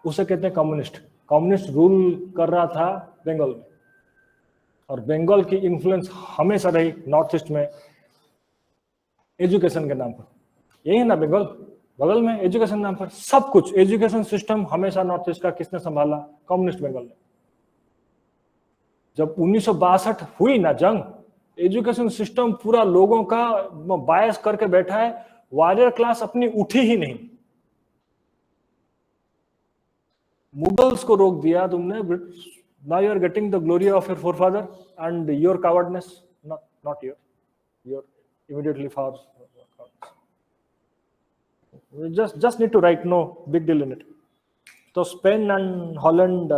उसे कहते हैं कम्युनिस्ट। कम्युनिस्ट रूल कर रहा था बंगाल में, और बंगाल की इन्फ्लुएंस हमेशा रही नॉर्थ ईस्ट में एजुकेशन के नाम पर। यही है ना बंगाल, बगल में, एजुकेशन नाम पर सब कुछ। एजुकेशन सिस्टम हमेशा नॉर्थ ईस्ट का किसने संभाला? कम्युनिस्ट बंगाल ने। जब 1962 हुई ना जंग, एजुकेशन सिस्टम पूरा लोगों का बायस करके बैठा है, वॉरियर क्लास अपनी उठी ही नहीं। मुगल्स को रोक दिया तुमने। Now you are getting the glory of your forefather and your cowardness, not your immediately for just need to write, no big deal in it. So Spain and Holland,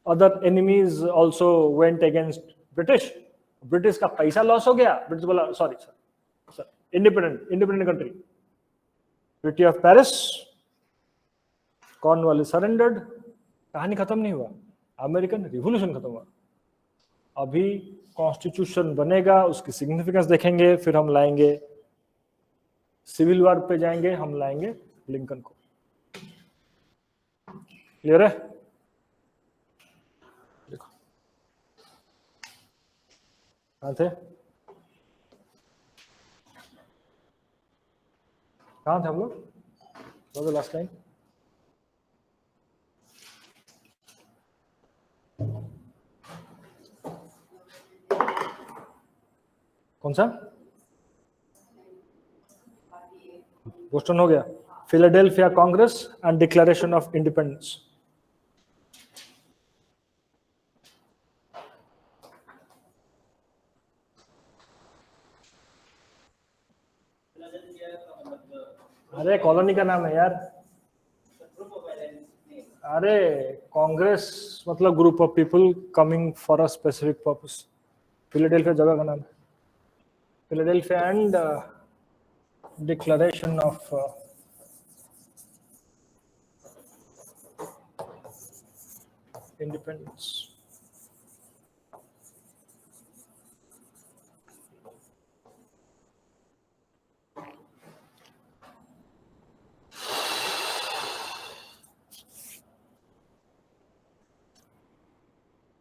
other enemies also went against British का पैसा loss हो गया। British बोला sorry sir, independent country. Treaty of Paris, Cornwallis surrendered, कहानी खत्म नहीं हुआ। American revolution खत्म हुआ। अभी कॉन्स्टिट्यूशन बनेगा, उसकी सिग्निफिकेंस देखेंगे, फिर हम लाएंगे सिविल वॉर पे जाएंगे, हम लाएंगे लिंकन को। क्लियर है? देखो कहाँ थे हम लोग? लास्ट टाइम कौन सा बोस्टन हो गया? Philadelphia Congress and declaration of independence. अरे कॉलोनी का नाम है यार। अरे कांग्रेस मतलब group of people coming for a specific purpose. Philadelphia जगह का नाम है। Philadelphia and Declaration of Independence.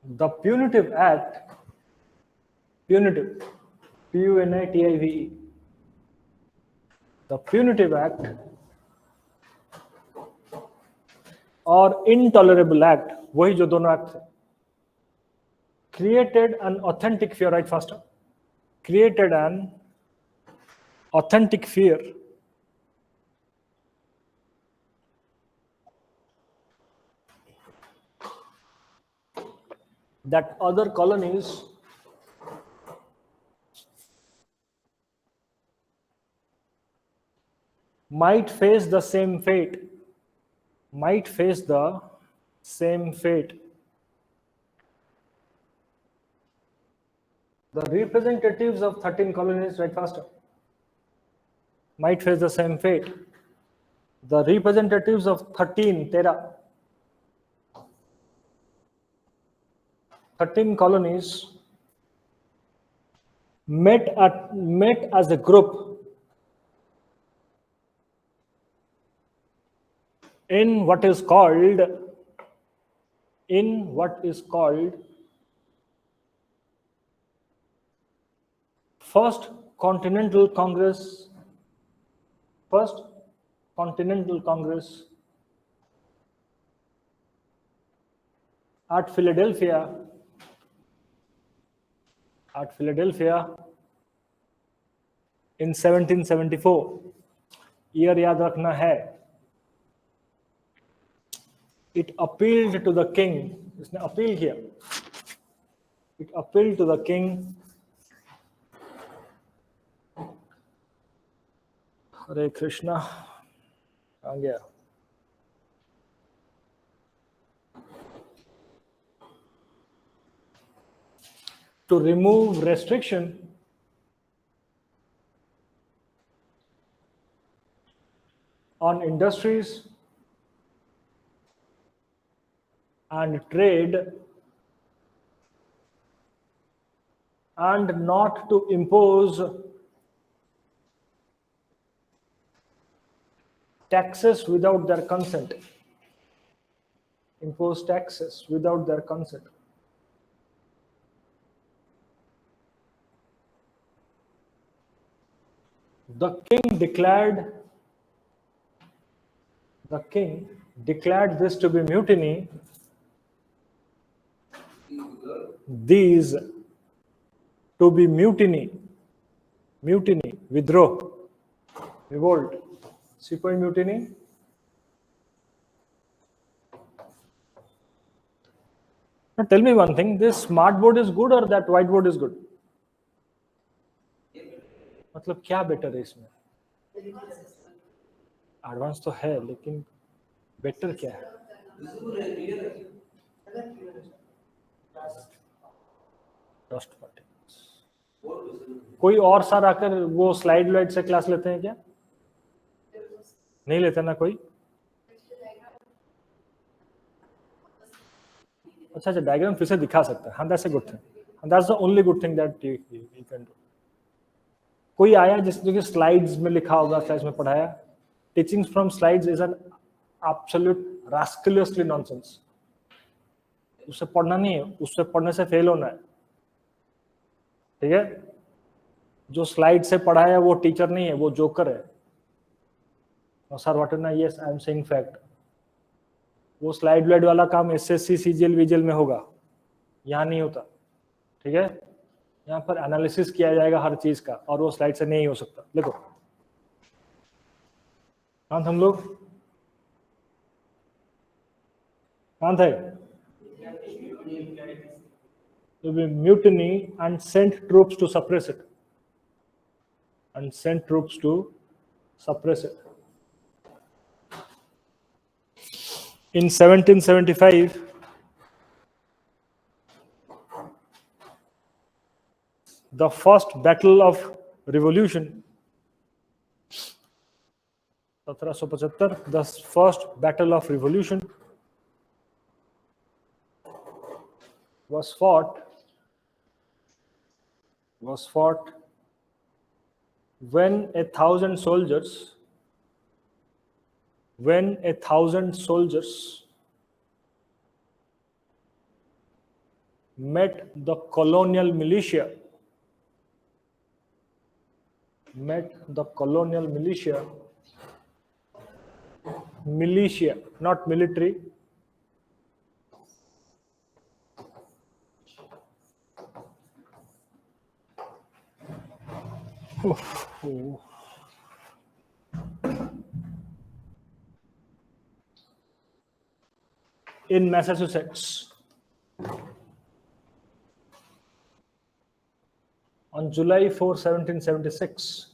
The Punitive Act, punitive, P-U-N-I-T-I-V-E, the Punitive Act or Intolerable Act, वही जो दोनों एक्ट थे, created an authentic fear, right faster, created an authentic fear that other colonies might face the same fate, might face the same fate. The representatives of 13 colonies, right faster, might face the same fate. The representatives of 13 colonies met as a group in what is called First Continental Congress at Philadelphia in 1774. Year याद रखना है. It appealed to the king. इसने appeal किया. It appealed to the king. Hare Krishna. आ गया. To remove restriction on industries and trade and not to impose taxes without their consent. Impose taxes without their consent. The king declared this to be mutiny. These to be mutiny, withdraw, revolt. Sepoy mutiny. Now tell me one thing, this smart board is good or that white board is good? मतलब क्या better है इसमें? Advance तो है लेकिन better क्या है? Dust particles. कोई और सर आकर वो स्लाइड से क्लास लेते हैं क्या? नहीं लेते ना कोई? अच्छा डायग्राम फिर से दिखा सकता है. हाँ, that's a good thing. That's the only good thing that you can do. कोई आया जिसने कि स्लाइड्स में लिखा होगा, स्लाइड्स में पढ़ाया. Teaching from slides is an absolute rascaliously nonsense. उससे पढ़ना नहीं है, उससे पढ़ने से फेल होना है. ठीक है? जो स्लाइड से पढ़ा है वो टीचर नहीं है, वो जोकर है. सर व्हाट इज ना, yes I am saying fact. वो स्लाइड वाला काम एसएससी सीजीएल विजिएल में होगा, यहाँ नहीं होता. ठीक है? यहाँ पर एनालिसिस किया जाएगा हर चीज का, और वो स्लाइड से नहीं हो सकता. देखो शांत, हम लोग शांत है. To be mutiny and sent troops to suppress it. In 1775, the first battle of revolution 1775, the first battle of revolution was fought when 1,000 soldiers met the colonial militia not military, in Massachusetts on July 4, 1776.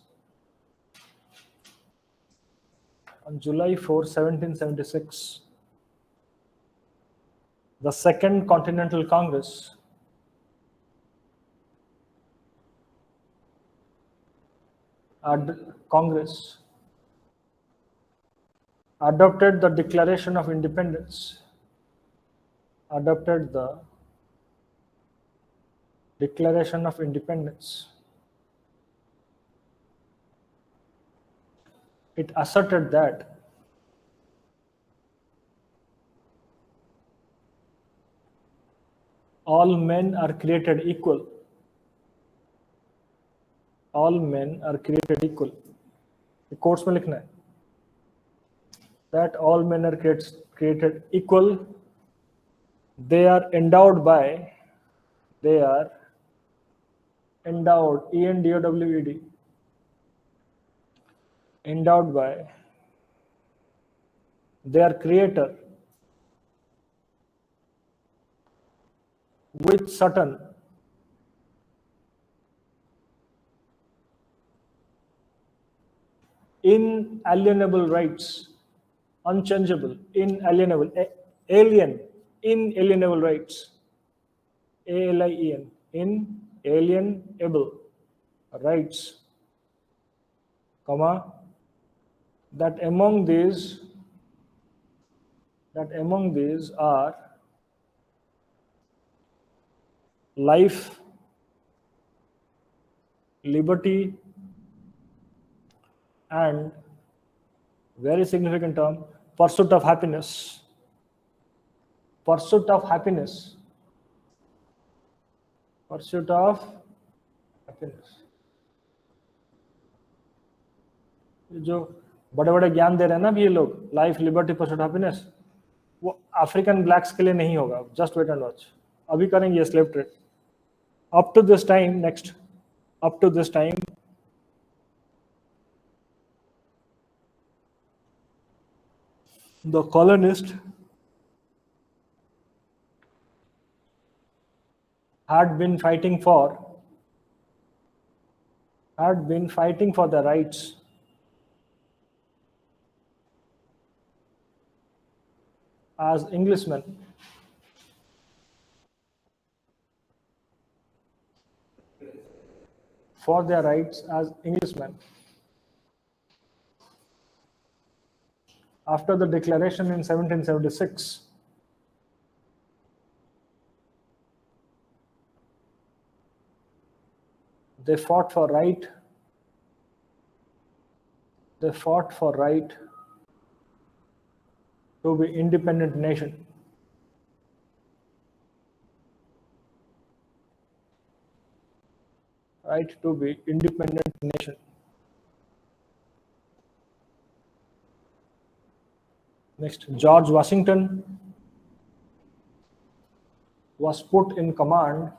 On July 4, 1776, the Second Continental Congress adopted the Declaration of Independence. It asserted that all men are created equal. Courts में लिखना है that all men are created equal. They are endowed, ENDOWED, endowed by their creator with certain inalienable rights, unchangeable, inalienable, inalienable rights, ALIEN, inalienable rights, comma, that among these are life, liberty, and very significant term, pursuit of happiness. जो बड़े बड़े ज्ञान दे रहे हैं ना भी ये लोग, life, liberty, pursuit of happiness, वो अफ्रीकन ब्लैक्स के लिए नहीं होगा. Just wait and watch. अभी करेंगे slave trade. up to this time the colonists had been fighting for their rights as Englishmen. After the declaration in 1776, they fought for right to be independent nation. Right to be independent nation. Next, George Washington was put in command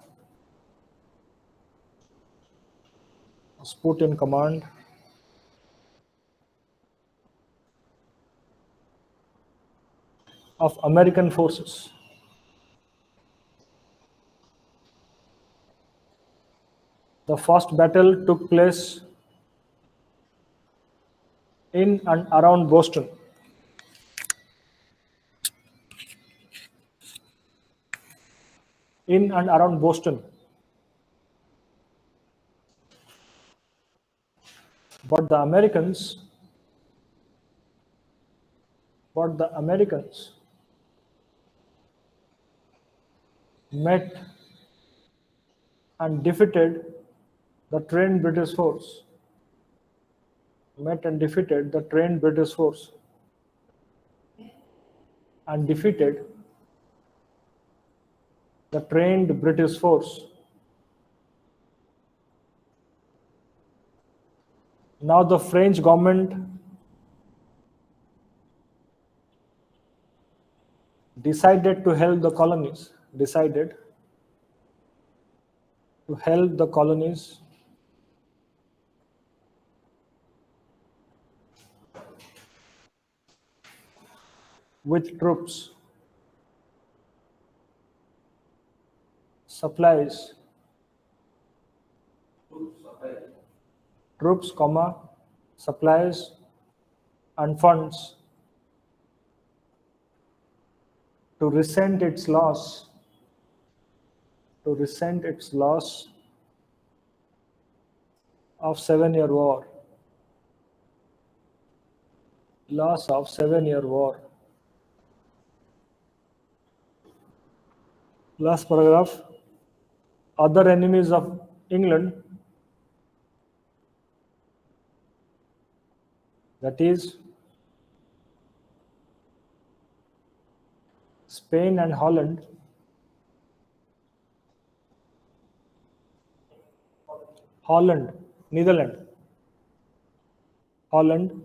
of American forces. The first battle took place in and around Boston. But the Americans met and defeated the trained British force. Met and defeated the trained British force. And defeated the trained British force. Now the French government decided to help the colonies. Decided to help the colonies with troops, supplies, troops, supplies, and funds to resent its loss, of 7-year war. Loss of 7-year war. Last paragraph. Other enemies of England, that is Spain and Holland, Netherlands, Holland,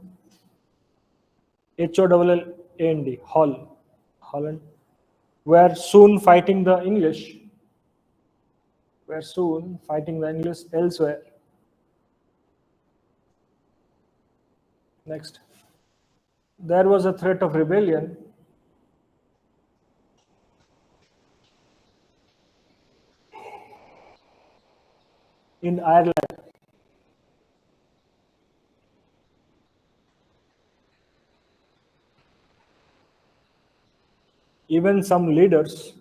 Holland, Holland, were soon fighting the English. Elsewhere. Next. There was a threat of rebellion in Ireland. Even some leaders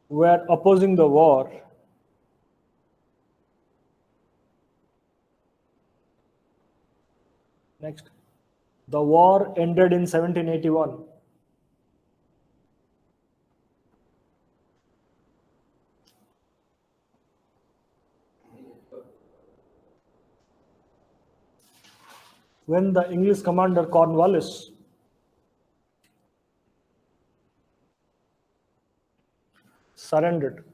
were opposing the war. Next. The war ended in 1781. When the English commander Cornwallis surrendered.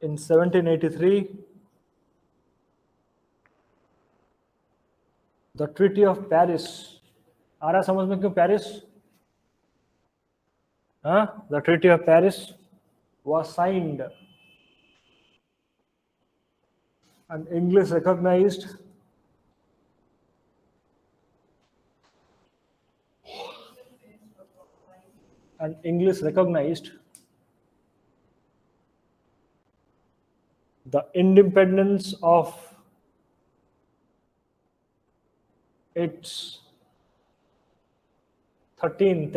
In 1783, the Treaty of Paris. आ रहा समझ में क्यों Paris? The Treaty of Paris was signed, and English recognized the independence of its 13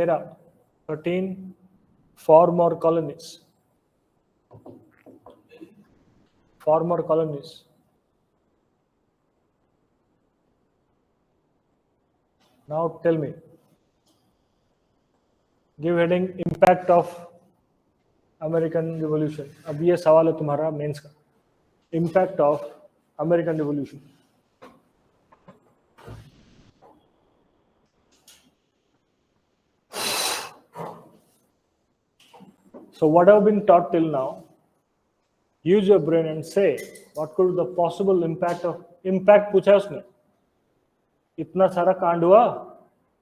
former colonies. Now tell me, give heading impact of American Revolution. अब ये सवाल है तुम्हारा mains का. Impact of American Revolution. So what have been taught till now? Use your brain and say what could the possible impact of impact पूछा है उसने. इतना सारा कांड हुआ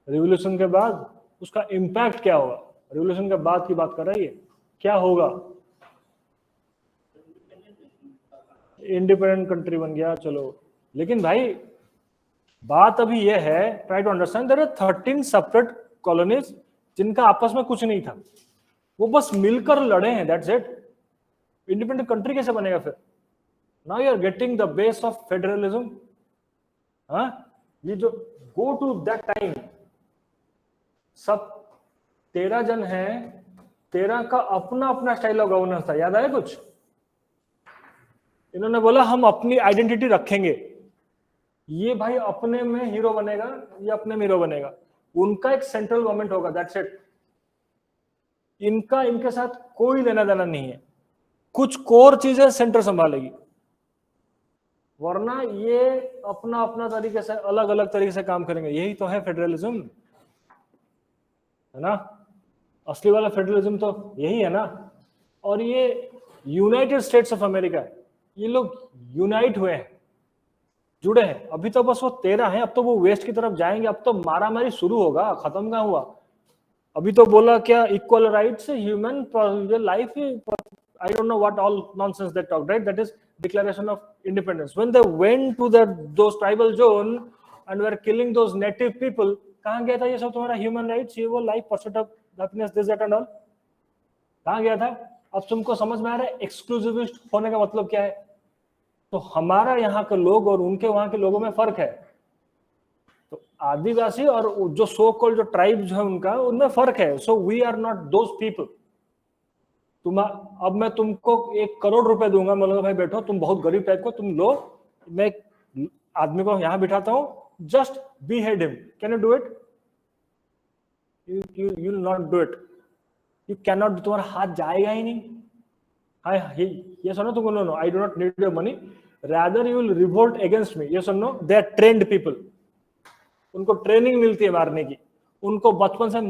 रिवॉल्यूशन के बाद, उसका इम्पैक्ट क्या होगा? रिवॉल्यूशन के बाद की बात कर रही है, क्या होगा? इंडिपेंडेंट कंट्री बन गया, चलो. लेकिन भाई बात अभी यह है, try to understand, there are 13 separate colonies जिनका आपस में कुछ नहीं था, वो बस मिलकर लड़े हैं, दैट्स इट. इंडिपेंडेंट कंट्री कैसे बनेगा फिर? Now you are getting the base of federalism. ये जो गो टू दैट टाइम, सब 13 जन हैं, 13 का अपना अपना स्टाइल ऑफ गवर्नेंस था, याद आया कुछ? इन्होंने बोला हम अपनी आइडेंटिटी रखेंगे, ये भाई अपने में हीरो बनेगा, ये अपने में हीरो बनेगा, उनका एक सेंट्रल गवर्नमेंट होगा, दैट्स इट। इनका इनके साथ कोई लेना देना नहीं है, कुछ कोर चीजें सेंटर संभालेगी, वरना ये अपना अपना तरीके से अलग अलग तरीके से काम करेंगे। यही तो है फेडरलिज्म, है ना? असली वाला फेडरलिज्म तो यही है ना। और ये यूनाइटेड स्टेट्स ऑफ अमेरिका है, ये लोग यूनाइट हुए हैं, जुड़े हैं। अभी तो बस वो 13 हैं, अब तो वो वेस्ट की तरफ जाएंगे, अब तो मारामारी शुरू होगा, खत्म कहाँ हुआ। अभी तो बोला क्या, equal rights, human life, I don't know what all nonsense they talked, right? That is Declaration of Independence. When they went to those tribal zone and were killing those native people, कहाँ गया था ये सब तुम्हारा human rights, ये वो life, percent of happiness, this that and all? कहाँ गया था? अब तुमको समझ में आ रहा है एक्सक्लूसिविस्ट होने का मतलब क्या है? तो हमारा यहाँ के लोग और उनके वहां के लोगों में फर्क है। तो आदिवासी और जो सो कॉल्ड जो ट्राइब है उनका, उनमें फर्क है। So we are not those people. अब मैं तुमको 1 करोड़ रुपए दूंगा, मैं बोलूंगा भाई बैठो, तुम बहुत गरीब टाइप को, तुम लो, मैं आदमी को यहां बिठाता हूं, just behead him. Can you do it? You will not do it. You cannot. तुम्हारा हाथ जाएगा ही नहीं। हाँ, ये सुनो तुमको, no, I do not need your money. Rather you will revolt against me. ये सुनो, they are trained people. उनको ट्रेनिंग मिलती है मारने की, उनको बचपन से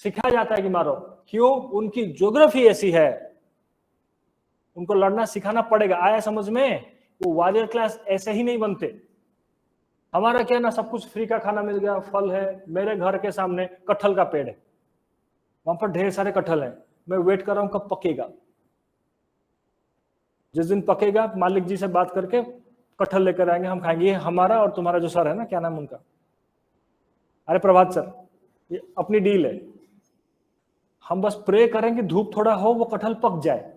सिखाया जाता है कि मारो। क्यों? उनकी ज्योग्राफी ऐसी है, उनको लड़ना सिखाना पड़ेगा। आया समझ में? वो वॉरियर क्लास ऐसे ही नहीं बनते। हमारा क्या ना, सब कुछ फ्री का खाना मिल गया, फल है, मेरे घर के सामने कटहल का पेड़ है, वहां पर ढेर सारे कटहल हैं, मैं वेट कर रहा हूं कब पकेगा। जिस दिन पकेगा मालिक जी से बात करके कटहल लेकर आएंगे, हम खाएंगे। ये हमारा और तुम्हारा जो सर है ना, क्या नाम उनका, अरे प्रभात सर, ये अपनी डील है। हम बस प्रे करें कि धूप थोड़ा हो, वो कटहल पक जाए।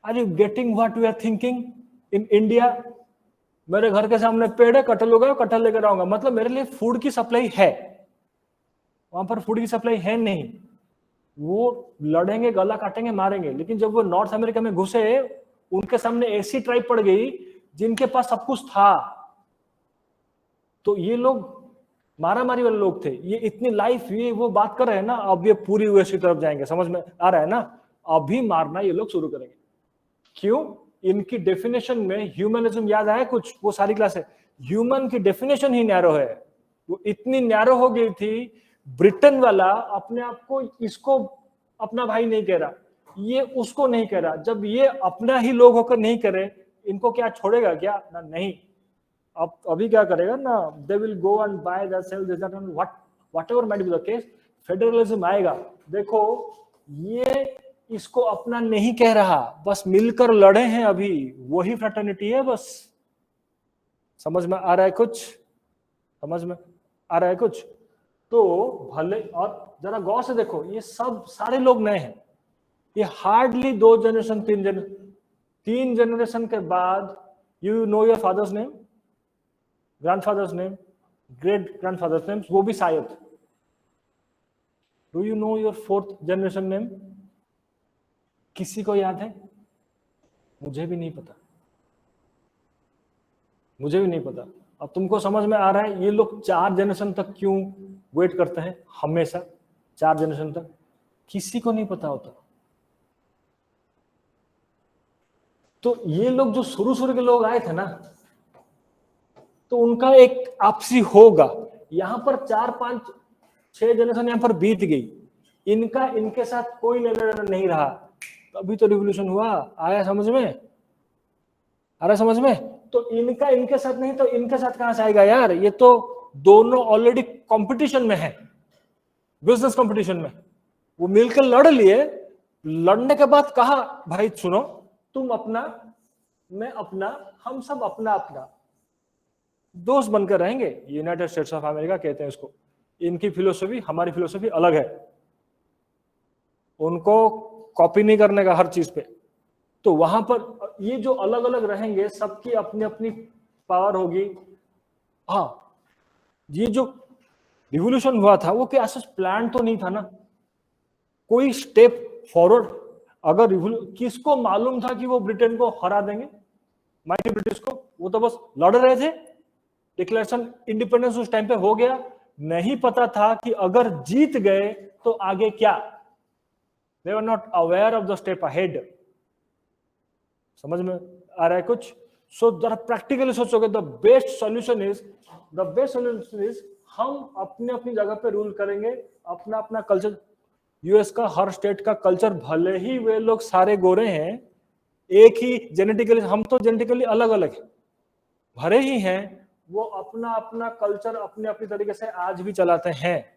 Are you getting what we are thinking? In India मेरे घर के सामने पेड़ है, कटहल उगा, कटहल लेकर आऊंगा, मतलब मेरे लिए फूड की सप्लाई है। वहां पर फूड की सप्लाई है नहीं। वो लड़ेंगे, गला काटेंगे, मारेंगे। लेकिन जब वो नॉर्थ अमेरिका में घुसे, उनके सामने ऐसी ट्राइब पड़ गई जिनके पास सब कुछ था। तो ये लोग मारामारी वाले लोग थे। ये इतनी लाइफ, ये वो बात कर रहे हैं ना, अब ये पूरी यूएस की तरफ जाएंगे, समझ में आ रहा है ना? अभी मारना ये लोग शुरू करेंगे। क्यों? इनकी डेफिनेशन में ह्यूमनिज्म, याद आया कुछ? वो सारी क्लास है, ह्यूमन की डेफिनेशन ही नैरो है। वो इतनी नैरो हो गई थी, ब्रिटेन वाला अपने आप को, इसको अपना भाई नहीं कह रहा, ये उसको नहीं कह रहा। जब ये अपना ही लोग होकर नहीं करे, इनको क्या छोड़ेगा क्या? ना, नहीं। अब अभी क्या करेगा ना, they will go and by theirself whatever might be the case, federalism आएगा। देखो, ये इसको अपना नहीं कह रहा, बस मिलकर लड़े हैं, अभी वही फ्रेटर्निटी है बस। समझ में आ रहा है कुछ? समझ में आ रहा है कुछ? तो भले, और जरा गौर से देखो, ये सब सारे लोग नए हैं। ये हार्डली 2 जनरेशन 3 जनरेशन के बाद you know your father's name, grandfathers name, great grandfathers name, वो भी शायद। Do you know your 4th generation name? किसी को याद है? मुझे भी नहीं पता, मुझे भी नहीं पता। अब तुमको समझ में आ रहा है ये लोग 4 जनरेशन तक क्यों वेट करते हैं? हमेशा 4 जनरेशन तक किसी को नहीं पता होता। तो ये लोग जो शुरू के लोग आए थे ना, तो उनका एक आपसी होगा। यहां पर 4, 5, 6 जनरेशन यहां पर बीत गई, इनका इनके साथ कोई लेना देना नहीं रहा। अभी तो रिवोल्यूशन हुआ, आया समझ में? आ रहा समझ में? तो इनका इनके साथ नहीं, तो इनके साथ कहां से आएगा यार? ये तो दोनों ऑलरेडी कंपटीशन में है, बिजनेस कंपटीशन में। वो मिलकर लड़ लिए, लड़ने के बाद कहा भाई सुनो, तुम अपना, मैं अपना, हम सब अपना अपना दोस्त बनकर रहेंगे। यूनाइटेड स्टेट्स ऑफ अमेरिका कहते हैं इसको। इनकी फिलोसफी हमारी फिलोसफी अलग है, उनको कॉपी नहीं करने का हर चीज पे। तो वहां पर ये जो अलग अलग रहेंगे, सबकी अपनी अपनी पावर होगी। हाँ, ये जो रिवोल्यूशन हुआ था वो क्या प्लान तो नहीं था ना, कोई स्टेप फॉरवर्ड? अगर किसको मालूम था कि वो ब्रिटेन को हरा देंगे, माइटी ब्रिटिश को? वो तो बस लड़ रहे थे। डिक्लेरेशन इंडिपेंडेंस उस टाइम पे हो गया, नहीं पता था कि अगर जीत गए तो आगे क्या। They were not aware of the step ahead. समझ में आ रहा है कुछ? सो जरा प्रैक्टिकली सोचोगे, द बेस्ट सॉल्यूशन इज हम अपने अपनी जगह पे रूल करेंगे, अपना अपना कल्चर। यूएस का हर स्टेट का कल्चर, भले ही वे लोग सारे गोरे हैं, एक ही जेनेटिकली, हम तो जेनेटिकली अलग अलग है, भरे ही हैं, वो अपना अपना कल्चर अपने अपनी तरीके से आज भी चलाते हैं।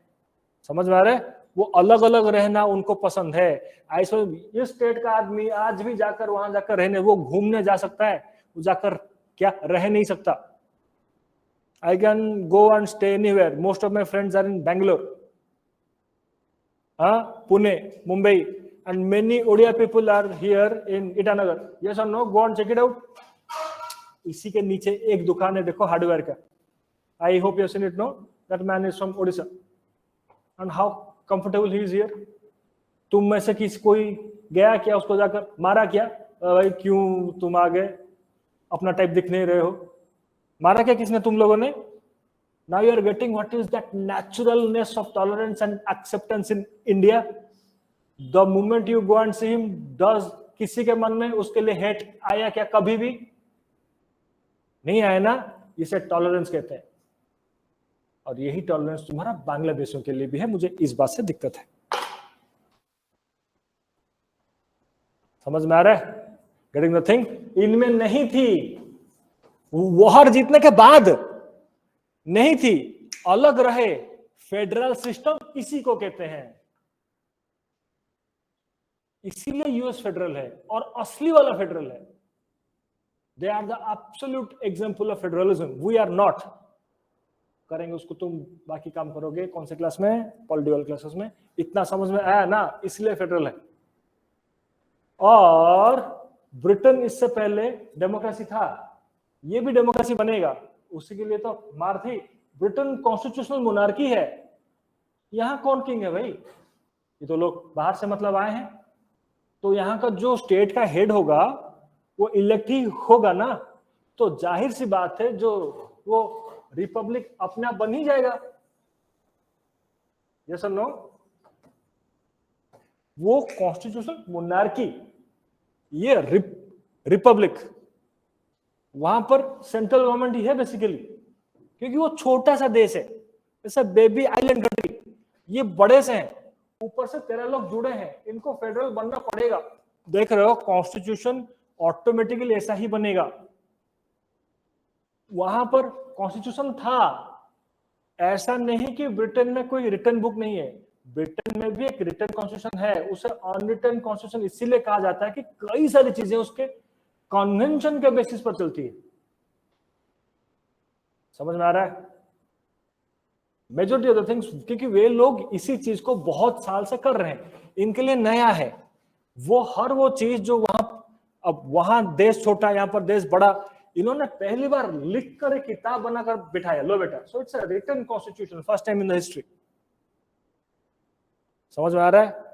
समझ में आ रहा है? वो अलग अलग रहना उनको पसंद है। ऐसे इस स्टेट का आदमी आज भी जाकर वहां जाकर रहने, वो घूमने जा सकता है, वो जाकर क्या रह नहीं सकता। I can go and stay anywhere. Most of my friends are in Bangalore, Pune, Mumbai, and many Odia people are here in Itanagar. Yes or no? Go and check it out. इसी के नीचे एक दुकान है, देखो, हार्डवेयर का। I hope you have seen it. No, that man is from Odisha, and how comfortable he is here. तुम में से किसी कोई गया क्या उसको जाकर मारा क्या? भाई क्यों तुम आ गए, अपना टाइप दिख नहीं रहे हो? मारा क्या किसने तुम लोगों ने? Now you are getting what is that naturalness of tolerance and acceptance in India. The moment you go and see him, does किसी के मन में उसके लिए हेट आया क्या? कभी भी नहीं आया ना। इसे टॉलरेंस कहते हैं, और यही टॉलरेंस तुम्हारा बांग्लादेशियों के लिए भी है। मुझे इस बात से दिक्कत है। समझ में आ रहा है? Getting the thing? इनमें नहीं थी, वॉर जीतने के बाद नहीं थी, अलग रहे। फेडरल सिस्टम इसी को कहते हैं, इसीलिए यूएस फेडरल है और असली वाला फेडरल है। They are the absolute example of federalism, we are not. करेंगे उसको, तुम बाकी काम करोगे कौन से क्लास में? पॉलिटिकल क्लासेस में। इतना समझ में आया ना? इसलिए फेडरल है। और ब्रिटेन इससे पहले डेमोक्रेसी था, ये भी डेमोक्रेसी बनेगा, उसी के लिए तो मार थी। ब्रिटेन कॉन्स्टिट्यूशनल मोनार्की है। यहां कौन किंग है भाई? ये तो लोग बाहर से मतलब आए हैं। तो यहाँ का जो स्टेट का हेड होगा वो इलेक्ट ही होगा ना, तो जाहिर सी बात है जो वो रिपब्लिक अपने आप बन ही जाएगा। यस और नो? वो कॉन्स्टिट्यूशनल मोनार्की, ये रिपब्लिक, वहां पर सेंट्रल गवर्नमेंट ही है बेसिकली, क्योंकि वो छोटा सा देश है, जैसे बेबी आइलैंड कंट्री। ये बड़े से हैं, ऊपर से 13 लोग जुड़े हैं, इनको फेडरल बनना पड़ेगा। देख रहे हो, कॉन्स्टिट्यूशन ऑटोमेटिकली ऐसा ही बनेगा। वहां पर कॉन्स्टिट्यूशन था, ऐसा नहीं कि ब्रिटेन में कोई रिटन बुक नहीं है। ब्रिटेन में भी एक रिटन कॉन्स्टिट्यूशन है, उसे अनरिटन कॉन्स्टिट्यूशन इसीलिए कहा जाता है कि कई सारी चीजें उसके कन्वेंशन के बेसिस पर चलती है। समझ में आ रहा है? मेजॉरिटी ऑफ द थिंग्स, क्योंकि वे लोग इसी चीज को बहुत साल से कर रहे हैं, इनके लिए नया है। वो हर वो चीज जो वहां, अब वहां देश छोटा, यहाँ पर देश बड़ा, इन्होंने पहली बार लिख कर एक किताब बनाकर बिठाया, लो बेटा, so it's a written constitution, first time in the history. समझ में आ रहा है?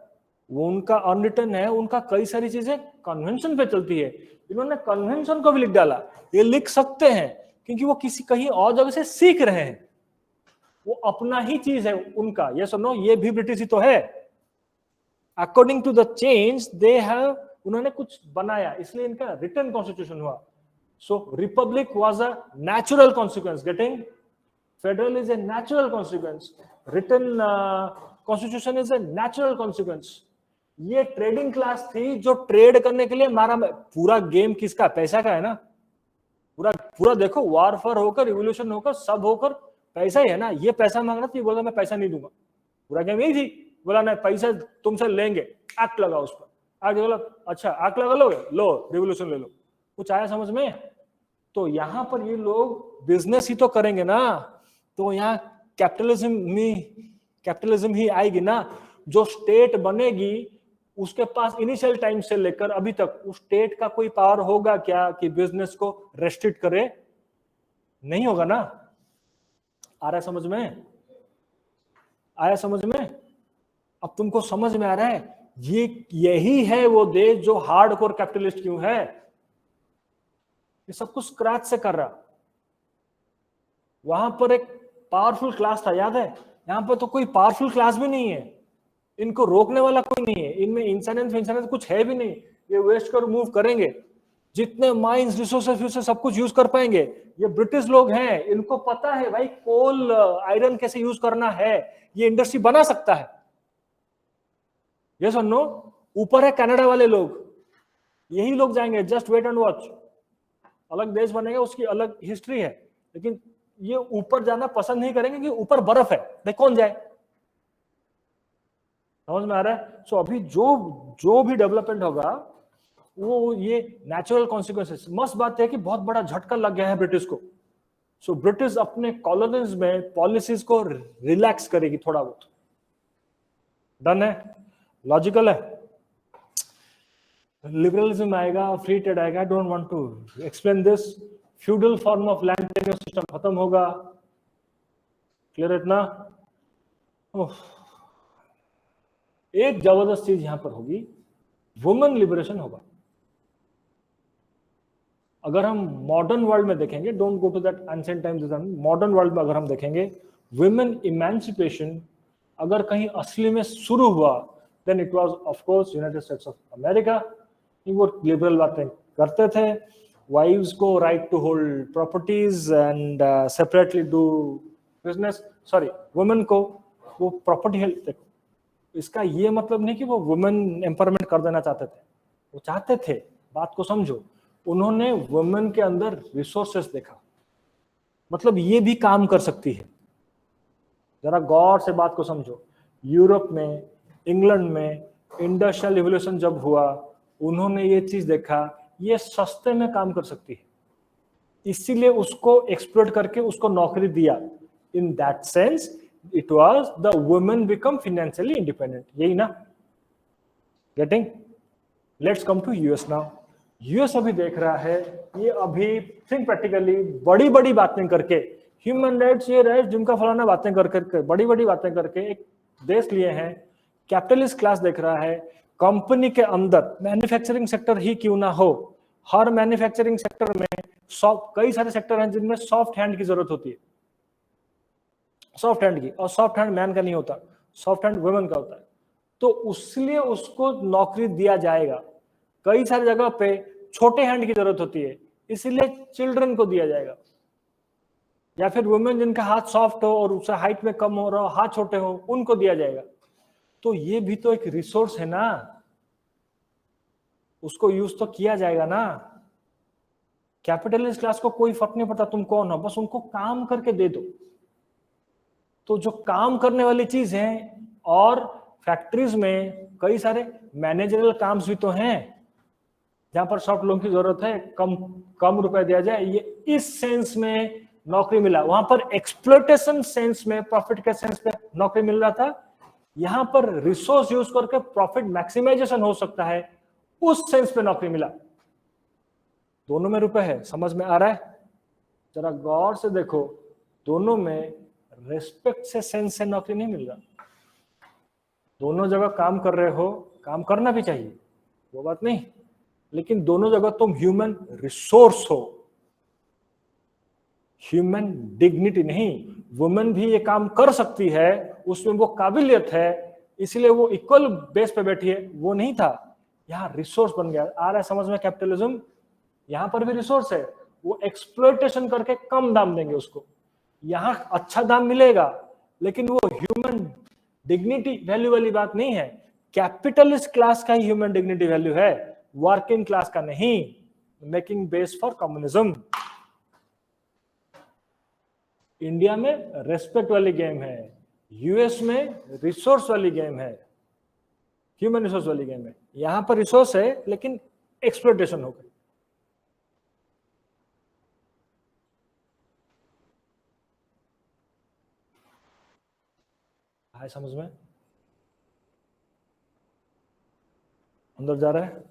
वो उनका अनरिटन है, उनका कई सारी चीजें कन्वेंशन पे चलती है, इन्होंने कन्वेंशन को भी लिख डाला। ये लिख सकते हैं क्योंकि वो किसी कहीं और जगह से सीख रहे हैं, वो अपना ही चीज है उनका। ये सुनो, ये भी ब्रिटिश ही तो है। According to the change they have, उन्होंने कुछ बनाया, इसलिए इनका रिटन कॉन्स्टिट्यूशन हुआ। So republic was a natural consequence, getting federal is a natural consequence, written constitution is a natural consequence. ये ट्रेडिंग क्लास थी जो ट्रेड करने के लिए मारा। पूरा गेम किसका? पैसा का है ना। पूरा पूरा देखो, वारफेयर होकर, रिवोल्यूशन होकर, सब होकर पैसा ही है ना। ये पैसा मांग रहा था, ये बोला मैं पैसा नहीं दूंगा। पूरा गेम यही थी, बोला नहीं पैसा तुमसे लेंगे, एक्ट लगा उस पर। आगे बोला अच्छा एक्ट लगा लोगे, लो रिवोल्यूशन ले लो। कुछ आया समझ में? तो यहाँ पर ये लोग बिजनेस ही तो करेंगे ना, तो यहाँ कैपिटलिज्म ही आएगी ना। जो स्टेट बनेगी उसके पास इनिशियल टाइम से लेकर अभी तक उस स्टेट का कोई पावर होगा क्या कि बिजनेस को रेस्ट्रिक्ट करे? नहीं होगा ना। आ रहा है समझ में? आया समझ में? अब तुमको समझ में आ रहा है यही है वो देश जो हार्डकोर कैपिटलिस्ट क्यों है, ये सब कुछ स्क्रैच से कर रहा। वहां पर एक पावरफुल क्लास था, याद है? यहां पर तो कोई पावरफुल क्लास भी नहीं है, इनको रोकने वाला कोई नहीं है, इनमें इंसानियत कुछ है भी नहीं। ये वेस्ट कर मूव करेंगे, जितने माइंस रिसोर्सेस सब कुछ यूज कर पाएंगे। ये ब्रिटिश लोग हैं, इनको पता है भाई कोल आयरन कैसे यूज करना है, ये इंडस्ट्री बना सकता है। ये सुनो, ऊपर है कनाडा वाले लोग, यही लोग जाएंगे, जस्ट वेट एंड वॉच। अलग देश बनेगा, उसकी अलग हिस्ट्री है, लेकिन ये ऊपर जाना पसंद नहीं करेंगे कि ऊपर बर्फ है, देख कौन जाए। समझ में आ रहा है? सो अभी जो भी डेवलपमेंट होगा वो ये नेचुरल कॉन्सिक्वेंसेस। मस्त बात है कि बहुत बड़ा झटका लग गया है ब्रिटिश को। सो ब्रिटिश अपने कॉलोनीज में पॉलिसीज को रिलैक्स करेगी थोड़ा बहुत। डन है? लॉजिकल है? लिबरलिज्म आएगा, फ्री ट्रेड आएगा। I don't want to explain this. Feudal form of land tenure system खत्म होगा। क्लियर है इतना? एक जबरदस्त चीज यहां पर होगी, वुमेन लिबरेशन होगा। अगर हम मॉडर्न वर्ल्ड में देखेंगे, don't go to that ancient times, modern world में अगर हम देखेंगे, वुमेन इमेंसिपेशन अगर कहीं असली में शुरू हुआ, then it was of course United States of America. वो लिबरल बातें करते थे, वाइव्स को right to hold properties and separately do business. Sorry, women को वो प्रॉपर्टी हेल्थ। देखो, इसका ये मतलब नहीं कि वो वुमेन एम्पावरमेंट कर देना चाहते थे, वो चाहते थे, बात को समझो। उन्होंने वुमेन के अंदर रिसोर्सेस देखा, मतलब ये भी काम कर सकती है। जरा गौर से बात को समझो। यूरोप में, इंग्लैंड में इंडस्ट्रियल रिवॉल्यूशन जब हुआ, उन्होंने ये चीज देखा, ये सस्ते में काम कर सकती है, इसीलिए उसको एक्सप्लोइट करके उसको नौकरी दिया। In that sense it was the women become financially independent. यही ना? Getting? Let's come to US now. US अभी देख रहा है, ये अभी थिंक प्रैक्टिकली, बड़ी बड़ी बातें करके, ह्यूमन राइट्स, ये राइट्स, जिनका फलाना बातें करके, बड़ी बड़ी बातें करके एक देश लिए हैं। कैपिटलिस्ट क्लास देख रहा है, कंपनी के अंदर मैन्युफैक्चरिंग सेक्टर ही क्यों ना हो, हर मैन्युफैक्चरिंग सेक्टर में कई सारे सेक्टर हैं जिनमें सॉफ्ट हैंड की जरूरत होती है, सॉफ्ट हैंड की। और सॉफ्ट हैंड मैन का नहीं होता, सॉफ्ट हैंड वुमेन का होता है। तो इसलिए उसको नौकरी दिया जाएगा। कई सारी जगह पे छोटे हैंड की जरूरत होती है, इसीलिए चिल्ड्रन को दिया जाएगा। या फिर वुमेन जिनका हाथ सॉफ्ट हो और उससे हाइट में कम हो रहा हो, हाथ छोटे हो, उनको दिया जाएगा। तो ये भी तो एक रिसोर्स है ना, उसको यूज तो किया जाएगा ना। कैपिटलिस्ट क्लास को कोई फर्क नहीं पड़ता तुम कौन हो, बस उनको काम करके दे दो। तो जो काम करने वाली चीज है, और फैक्ट्रीज में कई सारे मैनेजरल काम भी तो हैं जहां पर सॉफ्ट लोगों की जरूरत है, कम कम रुपए दिया जाए, ये इस सेंस में नौकरी मिला। वहां पर एक्सप्लोइटेशन सेंस में, प्रॉफिट के सेंस में नौकरी मिल रहा था। यहां पर रिसोर्स यूज करके प्रॉफिट मैक्सिमाइजेशन हो सकता है, उस सेंस पे नौकरी मिला। दोनों में रुपए है, समझ में आ रहा है? जरा गौर से देखो, दोनों में रेस्पेक्ट से सेंस से नौकरी नहीं मिल रहा। दोनों जगह काम कर रहे हो, काम करना भी चाहिए, वो बात नहीं, लेकिन दोनों जगह तुम ह्यूमन रिसोर्स हो, ह्यूमन डिग्निटी नहीं। वुमेन भी ये काम कर सकती है, उसमें वो काबिलियत है, इसलिए वो इक्वल बेस पे बैठी है, वो नहीं था। यहाँ रिसोर्स बन गया। आ रहा है समझ में? कैपिटलिज्म यहाँ पर भी रिसोर्स है, वो एक्सप्लॉइटेशन करके कम दाम देंगे उसको, यहाँ अच्छा दाम मिलेगा, लेकिन वो ह्यूमन डिग्निटी वैल्यू वाली बात नहीं है। कैपिटलिस्ट क्लास का ही ह्यूमन डिग्निटी वैल्यू है, वर्किंग क्लास का नहीं। Making base for communism. India में रेस्पेक्ट वाली गेम है, यूएस में रिसोर्स वाली गेम है, ह्यूमन रिसोर्स वाली गेम है। यहां पर रिसोर्स है लेकिन एक्सप्लॉइटेशन हो गई। समझ में अंदर जा रहा है?